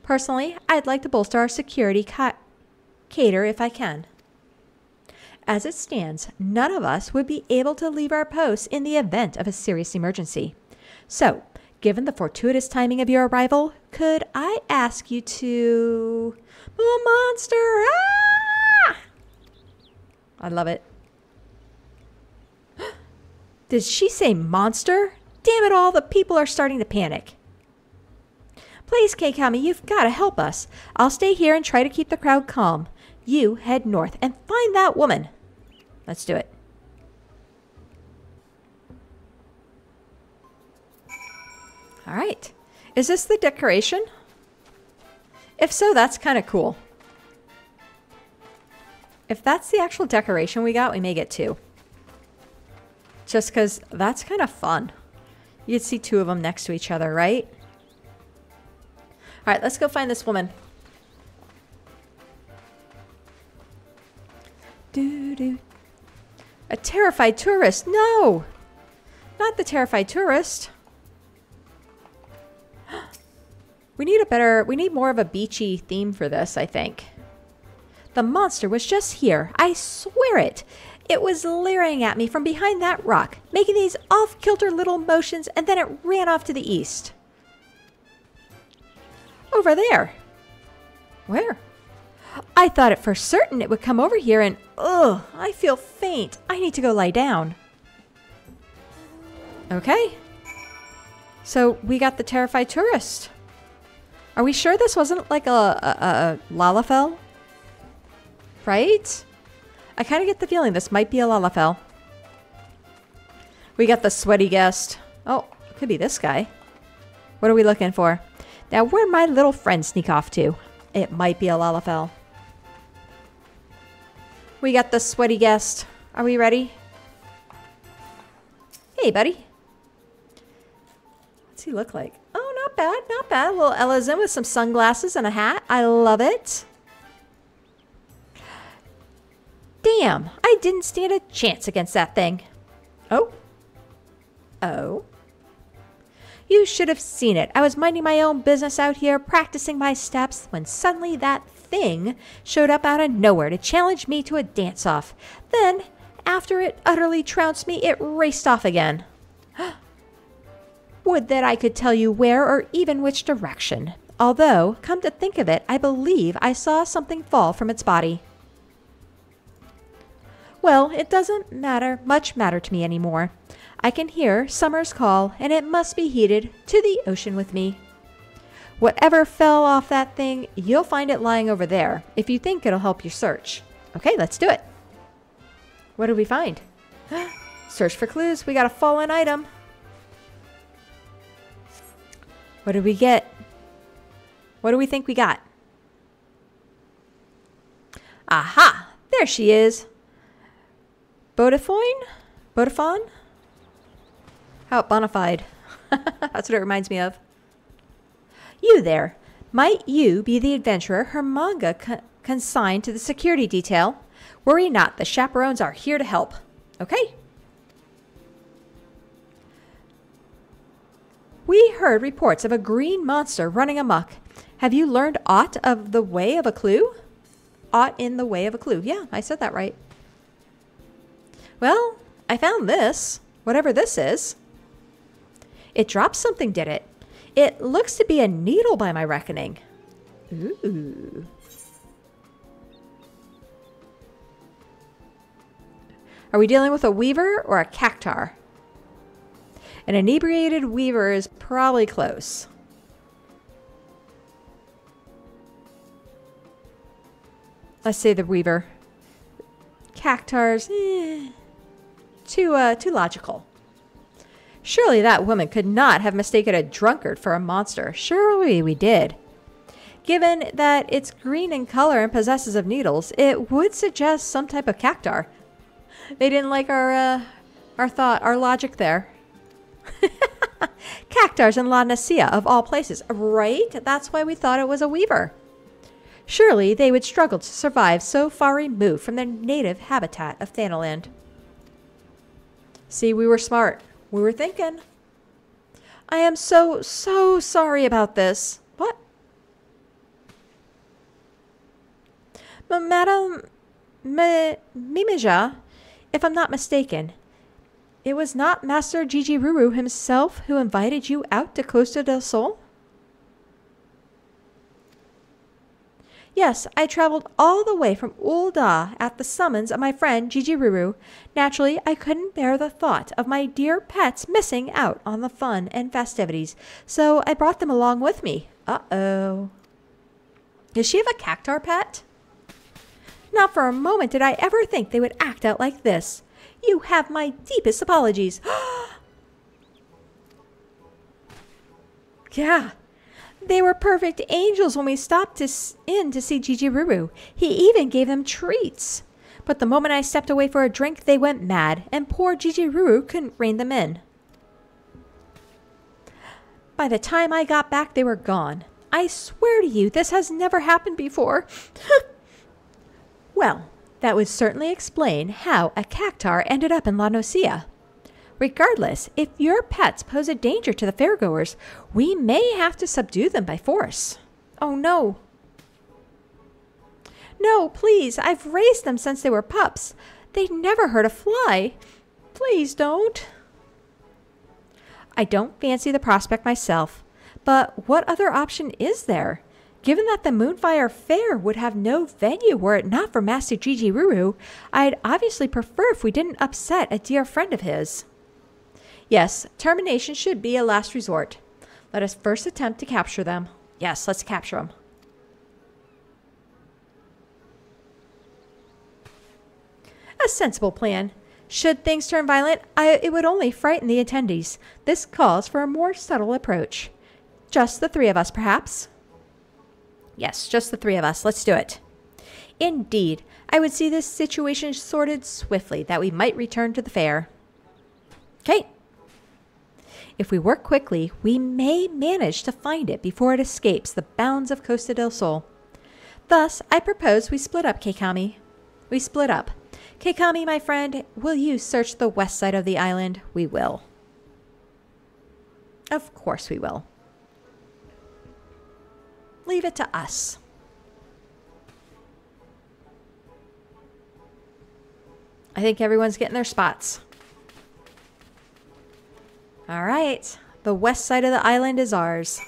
Personally, I'd like to bolster our security cater if I can. As it stands, none of us would be able to leave our posts in the event of a serious emergency. So, given the fortuitous timing of your arrival, could I ask you to... Oh, monster! Ah! I love it. Did she say monster? Damn it all, the people are starting to panic. Please, Keikami, you've got to help us. I'll stay here and try to keep the crowd calm. You head north and find that woman. Let's do it. All right. Is this the decoration? If so, that's kind of cool. If that's the actual decoration we got, we may get two. Just because that's kind of fun. You'd see two of them next to each other, right? All right, let's go find this woman. Doo-doo. A terrified tourist. No! Not the terrified tourist. We need more of a beachy theme for this, I think. The monster was just here. I swear it. It was leering at me from behind that rock, making these off-kilter little motions, and then it ran off to the east. Over there. Where? I thought it for certain it would come over here and... Ugh, I feel faint. I need to go lie down. Okay. So we got the terrified tourist. Are we sure this wasn't like a Lalafell? Right? I kind of get the feeling this might be a Lalafell. We got the sweaty guest. Oh, could be this guy. What are we looking for? Now, where'd my little friend sneak off to? It might be a Lalafell. We got the sweaty guest. Are we ready? Hey, buddy. What's he look like? Oh, not bad, not bad. A little Ella's in with some sunglasses and a hat. I love it. Damn, I didn't stand a chance against that thing. Oh. Oh. You should have seen it. I was minding my own business out here, practicing my steps, when suddenly that thing showed up out of nowhere to challenge me to a dance-off. Then, after it utterly trounced me, it raced off again. Would that I could tell you where or even which direction. Although, come to think of it, I believe I saw something fall from its body. Well, it doesn't much matter to me anymore. I can hear summer's call, and it must be headed to the ocean with me. Whatever fell off that thing, you'll find it lying over there, if you think it'll help your search. Okay, let's do it. What did we find? Search for clues. We got a fallen item. What did we get? What do we think we got? Aha! There she is. Bodafoin? Bodafon? How about Bonafide? That's what it reminds me of. You there. Might you be the adventurer her manga consigned to the security detail? Worry not. The chaperones are here to help. Okay. We heard reports of a green monster running amok. Have you learned aught of the way of a clue? Aught in the way of a clue. Yeah, I said that right. Well, I found this. Whatever this is. It dropped something, did it? It looks to be a needle by my reckoning. Ooh. Are we dealing with a weaver or a cactar? An inebriated weaver is probably close. Let's say the weaver. Cactars, too logical. Surely that woman could not have mistaken a drunkard for a monster. Surely we did. Given that it's green in color and possesses of needles, it would suggest some type of cactar. They didn't like our logic there. Cactars in La Nacia, of all places, right? That's why we thought it was a weaver. Surely they would struggle to survive so far removed from their native habitat of Thanaland. See, we were smart. We were thinking. I am so sorry about this. What? Madame Mimija, if I'm not mistaken, it was not Master Jijiruru himself who invited you out to Costa del Sol? Yes, I traveled all the way from Ul'dah at the summons of my friend Jijiruru. Naturally, I couldn't bear the thought of my dear pets missing out on the fun and festivities, so I brought them along with me. Uh-oh. Does she have a cactar pet? Not for a moment did I ever think they would act out like this. You have my deepest apologies. Yeah. They were perfect angels when we stopped in to see Jijiruru. He even gave them treats. But the moment I stepped away for a drink, they went mad, and poor Jijiruru couldn't rein them in. By the time I got back, they were gone. I swear to you, this has never happened before. Well, that would certainly explain how a cactar ended up in La Nacia. Regardless, if your pets pose a danger to the fairgoers, we may have to subdue them by force. Oh no. No, please, I've raised them since they were pups. They'd never hurt a fly. Please don't. I don't fancy the prospect myself, but what other option is there? Given that the Moonfire Fair would have no venue were it not for Master Jijiruru, I'd obviously prefer if we didn't upset a dear friend of his. Yes, termination should be a last resort. Let us first attempt to capture them. Yes, let's capture them. A sensible plan. Should things turn violent, it would only frighten the attendees. This calls for a more subtle approach. Just the three of us, perhaps? Yes, just the three of us. Let's do it. Indeed, I would see this situation sorted swiftly, that we might return to the fair. Okay. If we work quickly, we may manage to find it before it escapes the bounds of Costa del Sol. Thus, I propose we split up, Keikami. We split up. Keikami, my friend, will you search the west side of the island? We will. Of course we will. Leave it to us. I think everyone's getting their spots. All right. The west side of the island is ours.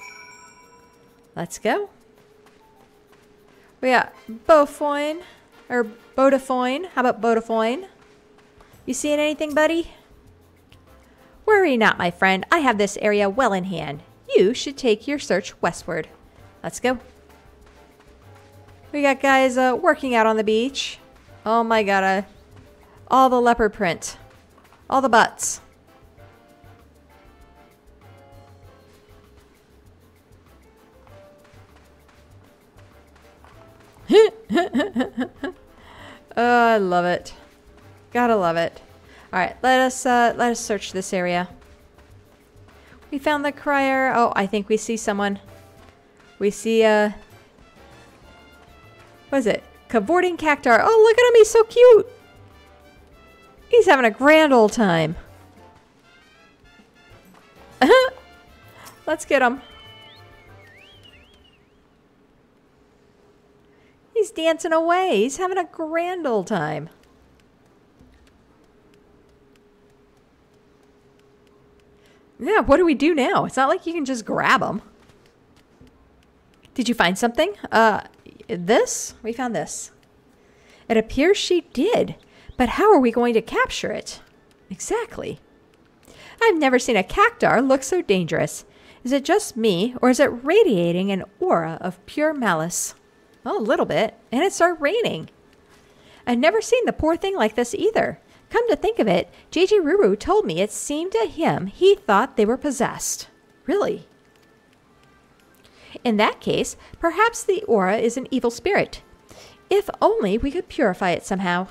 Let's go. We got Beaufoin. Or Bodafoin. How about Bodafoin? You seeing anything, buddy? Worry not, my friend. I have this area well in hand. You should take your search westward. Let's go. We got guys working out on the beach. Oh my god. All the leopard print. All the butts. Oh, I love it. Gotta love it. All right, let us search this area. We found the crier. Oh, I think we see someone. We see what is it? Cavorting cactar. Oh, look at him. He's so cute. He's having a grand old time. Let's get him. He's dancing away. He's having a grand old time. Yeah, what do we do now? It's not like you can just grab him. Did you find something? This? We found this. It appears she did, But how are we going to capture it? Exactly. I've never seen a cactar look so dangerous. Is it just me, or is it radiating an aura of pure malice? Well, a little bit, and it started raining. I've never seen the poor thing like this either. Come to think of it, JJ Ruru told me it seemed to him he thought they were possessed. Really? In that case, perhaps the aura is an evil spirit. If only we could purify it somehow.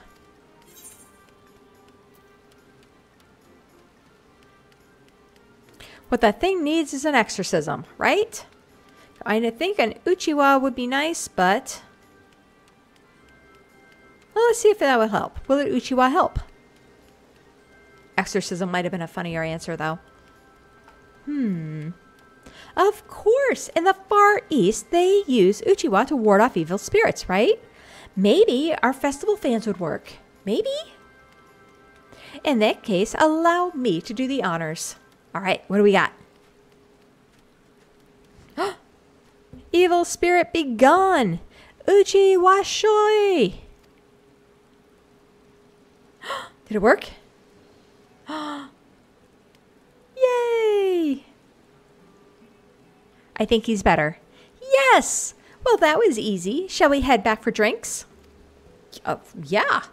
What that thing needs is an exorcism, right? I think an Uchiwa would be nice, but... Well, let's see if that will help. Will an Uchiwa help? Exorcism might have been a funnier answer, though. Of course, in the Far East, they use Uchiwa to ward off evil spirits, right? Maybe our festival fans would work. Maybe? In that case, allow me to do the honors. All right, what do we got? Evil spirit be gone! Uchiwa shoi! Did it work? Yay! I think he's better. Yes! Well, that was easy. Shall we head back for drinks? Yeah.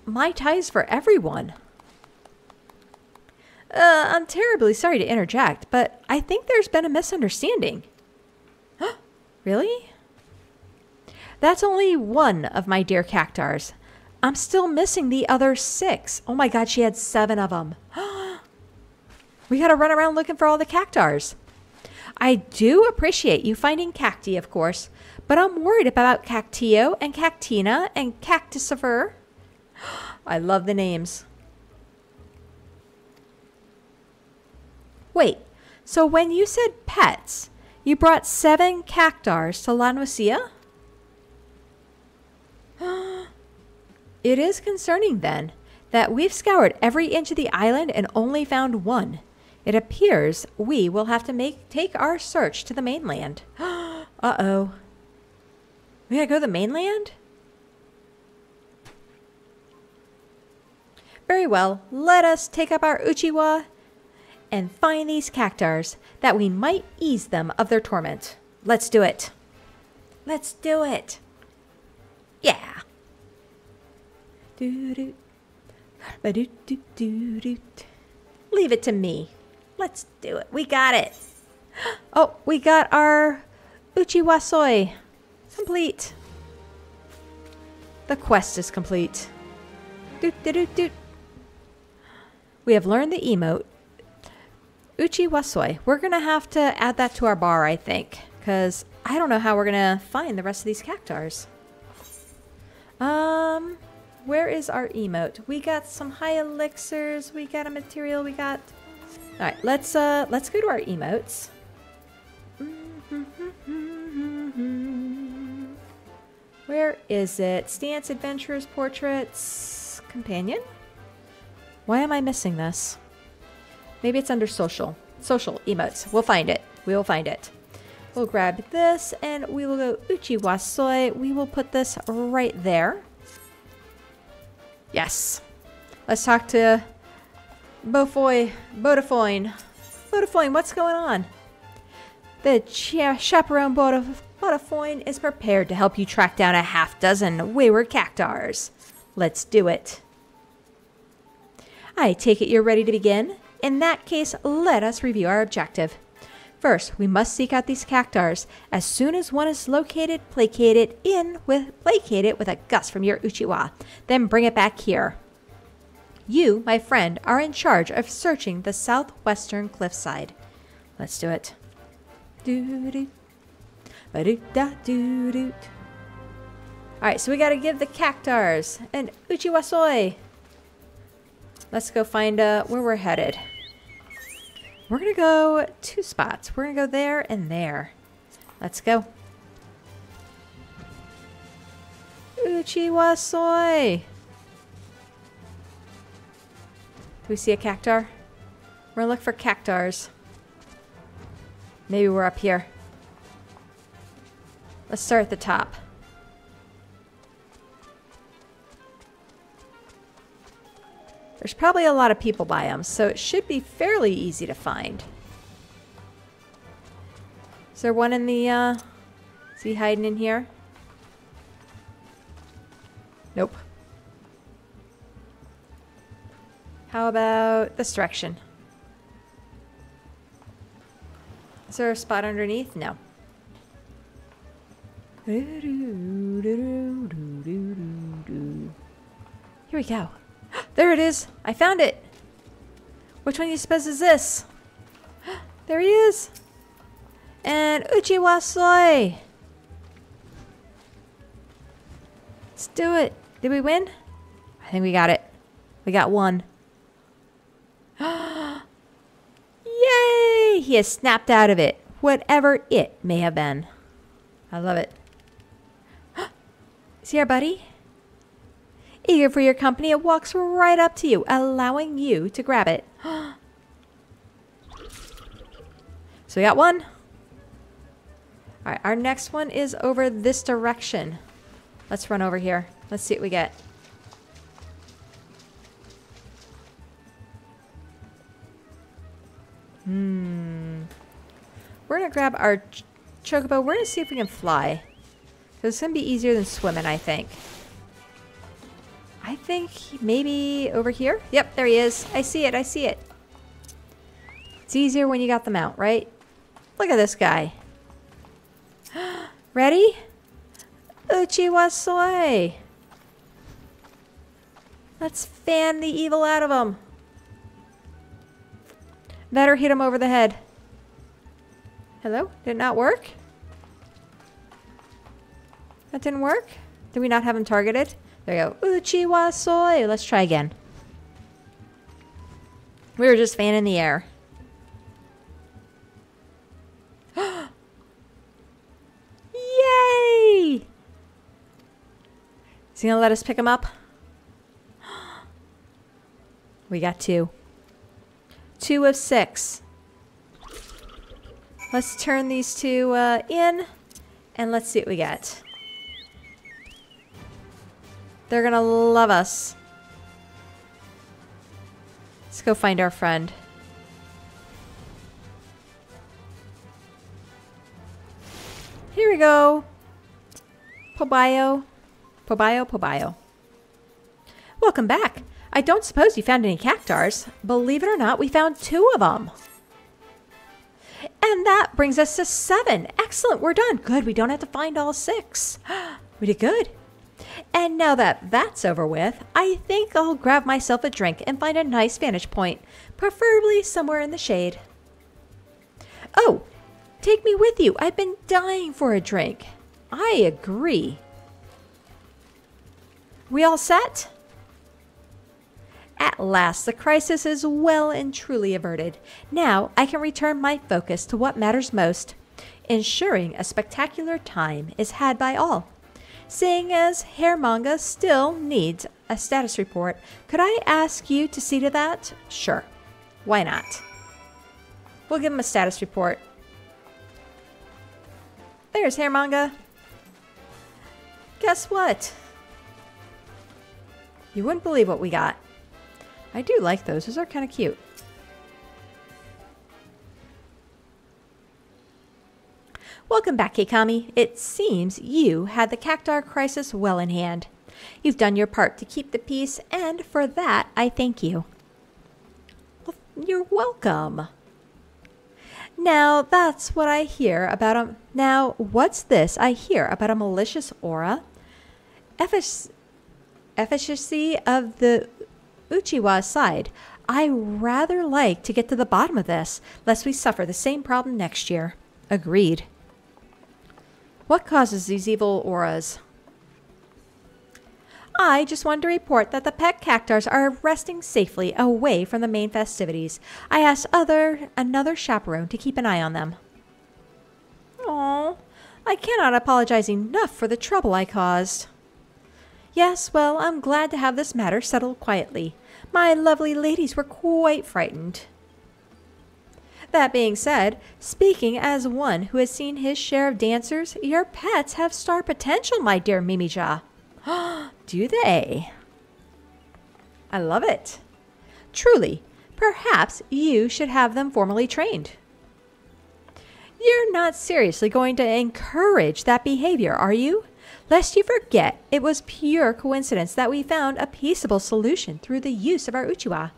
Mai Tais for everyone. I'm terribly sorry to interject, but I think there's been a misunderstanding. Really? That's only one of my dear cactars. I'm still missing the other 6. Oh my god, she had 7 of them. We gotta run around looking for all the cactars. I do appreciate you finding cacti, of course, but I'm worried about Cactio and Cactina and Cactusifer. I love the names. Wait, so when you said pets, you brought 7 cactars to La Nucia? It is concerning then that we've scoured every inch of the island and only found 1. It appears we will have to take our search to the mainland. Uh-oh. We gotta go to the mainland? Very well, let us take up our Uchiwa and find these cactars that we might ease them of their torment. Let's do it. Let's do it. Yeah. Leave it to me. Let's do it. We got it. Oh, we got our Uchiwasoi. Complete. The quest is complete. We have learned the emote. Uchiwasoi. We're going to have to add that to our bar, I think. Because I don't know how we're going to find the rest of these cactars. Where is our emote? We got some high elixirs. We got a material. We got... Alright, let's go to our emotes. Where is it? Stance, Adventurers, Portraits, Companion? Why am I missing this? Maybe it's under Social. Social, emotes. We'll find it. We will find it. We'll grab this and we will go Uchiwasoi. We will put this right there. Yes. Let's talk to Bodafoin. Bodafoin, what's going on? The chaperone Bodafoin is prepared to help you track down a half-dozen wayward cactars. Let's do it. I take it you're ready to begin? In that case, let us review our objective. First, we must seek out these cactars. As soon as one is located, placate it with a gust from your Uchiwa. Then bring it back here. You, my friend, are in charge of searching the southwestern cliffside. Let's do it. Alright, so we gotta give the cactars an Uchiwasoi. Let's go find where we're headed. We're going to go 2 spots. We're going to go there and there. Let's go. Uchiwasoi. Do we see a cactar? We're going to look for cactars. Maybe we're up here. Let's start at the top. There's probably a lot of people by them, so it should be fairly easy to find. Is there one in the, is he hiding in here? Nope. How about this direction? Is there a spot underneath? No. Here we go. There it is. I found it. Which one do you suppose is this? There he is. And Uchiwasoi. Let's do it. Did we win? I think we got it. We got one. Yay! He has snapped out of it. Whatever it may have been. I love it. See our buddy? Eager for your company, it walks right up to you, allowing you to grab it. So we got one. All right, our next one is over this direction. Let's run over here. Let's see what we get. We're going to grab our chocobo. We're going to see if we can fly. Because it's going to be easier than swimming, I think. I think maybe over here. Yep, there he is. I see it. I see it. It's easier when you got the mount, right? Look at this guy. Ready? Uchiwasoi. Let's fan the evil out of him. Better hit him over the head. Hello? Did it not work? That didn't work? Did we not have him targeted? There you go. Uchiwasoi. Let's try again. We were just fanning the air. Yay! Is he gonna let us pick him up? We got 2. 2 of 6. Let's turn these 2 in, and let's see what we get. They're gonna love us. Let's go find our friend. Here we go. Pobayo. Pobayo, Pobayo. Welcome back. I don't suppose you found any cactars. Believe it or not, we found 2 of them. And that brings us to 7. Excellent, we're done. Good, we don't have to find all 6. We did good. And now that that's over with, I think I'll grab myself a drink and find a nice vantage point, preferably somewhere in the shade. Oh, take me with you. I've been dying for a drink. I agree. We all set? At last, the crisis is well and truly averted. Now I can return my focus to what matters most, ensuring a spectacular time is had by all. Seeing as Hair Manga still needs a status report, could I ask you to see to that? Sure. Why not? We'll give him a status report. There's Hair Manga. Guess what? You wouldn't believe what we got. I do like those. Those are kind of cute. Welcome back, Keikami. It seems you had the cactar crisis well in hand. You've done your part to keep the peace, and for that, I thank you. Well, you're welcome. Now, that's what I hear about a... Now, what's this I hear about a malicious aura? Efficacy of the Uchiwa side. I rather like to get to the bottom of this, lest we suffer the same problem next year. Agreed. What causes these evil auras? I just wanted to report that the pet cactars are resting safely away from the main festivities. I asked another chaperone to keep an eye on them. Aww, I cannot apologize enough for the trouble I caused. Yes, well, I'm glad to have this matter settled quietly. My lovely ladies were quite frightened. That being said, speaking as one who has seen his share of dancers, your pets have star potential, my dear Mimija. Do they? I love it. Truly, perhaps you should have them formally trained. You're not seriously going to encourage that behavior, are you? Lest you forget, it was pure coincidence that we found a peaceable solution through the use of our Uchiwa.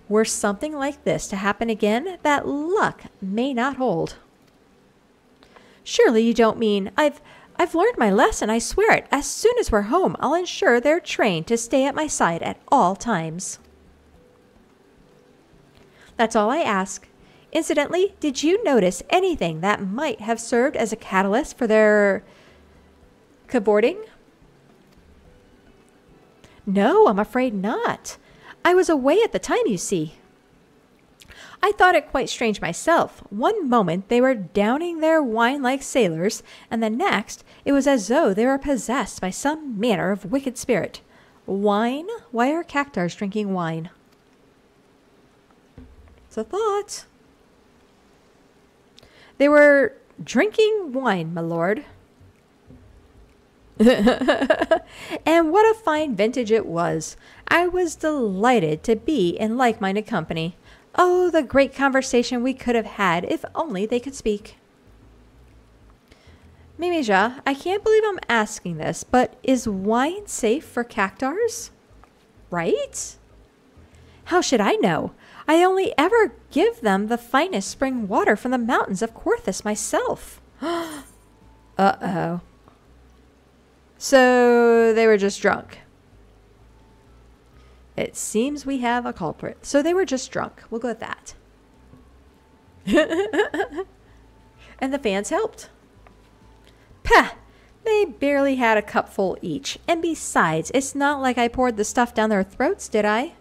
Were something like this to happen again, that luck may not hold. Surely you don't mean, I've learned my lesson, I swear it. As soon as we're home, I'll ensure they're trained to stay at my side at all times. That's all I ask. Incidentally, did you notice anything that might have served as a catalyst for their cavorting? No, I'm afraid not. I was away at the time, you see. I thought it quite strange myself. One moment they were downing their wine like sailors, and the next it was as though they were possessed by some manner of wicked spirit. Wine? Why are cactars drinking wine? It's a thought. They were drinking wine, my lord. And what a fine vintage it was. I was delighted to be in like-minded company. Oh, the great conversation we could have had if only they could speak. Mimija, I can't believe I'm asking this, but is wine safe for cactars? Right? How should I know? I only ever give them the finest spring water from the mountains of Quarthus myself. Uh-oh. So they were just drunk. It seems we have a culprit. So they were just drunk. We'll go with that. And the fans helped. Pah! They barely had a cupful each. And besides, it's not like I poured the stuff down their throats, did I?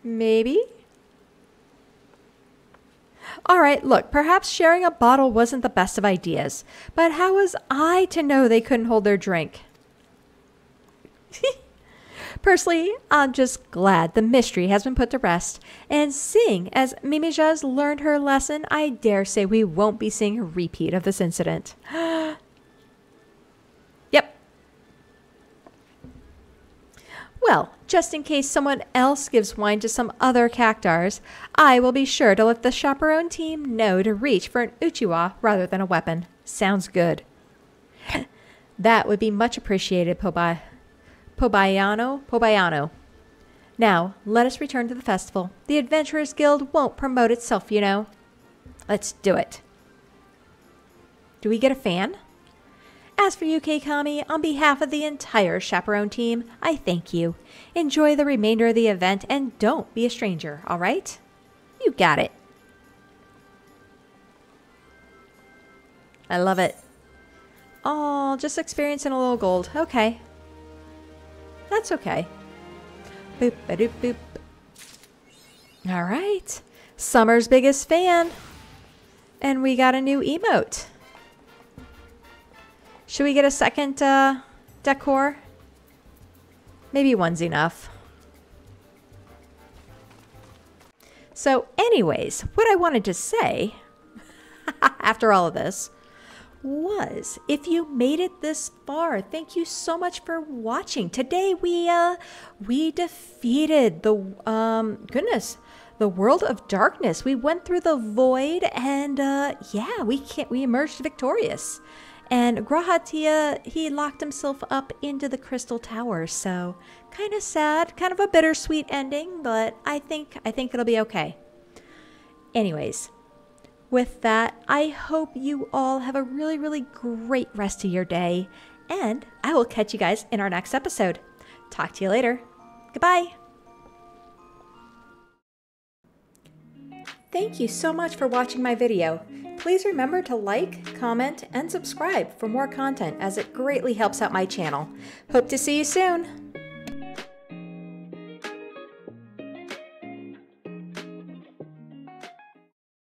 Maybe? Alright, look, perhaps sharing a bottle wasn't the best of ideas, but how was I to know they couldn't hold their drink? Personally, I'm just glad the mystery has been put to rest, and seeing as Mimija's learned her lesson, I dare say we won't be seeing a repeat of this incident. Yep. Well, just in case someone else gives wine to some other cactars, I will be sure to let the chaperone team know to reach for an Uchiwa rather than a weapon. Sounds good. That would be much appreciated, Pobayano. Now, let us return to the festival. The Adventurers Guild won't promote itself, you know. Let's do it. Do we get a fan? As for you, Keikami, on behalf of the entire chaperone team, I thank you. Enjoy the remainder of the event and don't be a stranger, all right? You got it. I love it. Oh, just experiencing a little gold. Okay. That's okay. Boop, ba-doop, boop. All right. Summer's biggest fan. And we got a new emote. Should we get a second decor? Maybe one's enough. So anyways, what I wanted to say after all of this was, if you made it this far, thank you so much for watching. Today we defeated the the world of darkness. We went through the void, and yeah, we emerged victorious. And Grahatia, he locked himself up into the crystal tower. So kind of sad, kind of a bittersweet ending, but I think it'll be okay. Anyways, with that, I hope you all have a really, really great rest of your day. And I will catch you guys in our next episode. Talk to you later. Goodbye. Thank you so much for watching my video. Please remember to like, comment, and subscribe for more content, as it greatly helps out my channel. Hope to see you soon.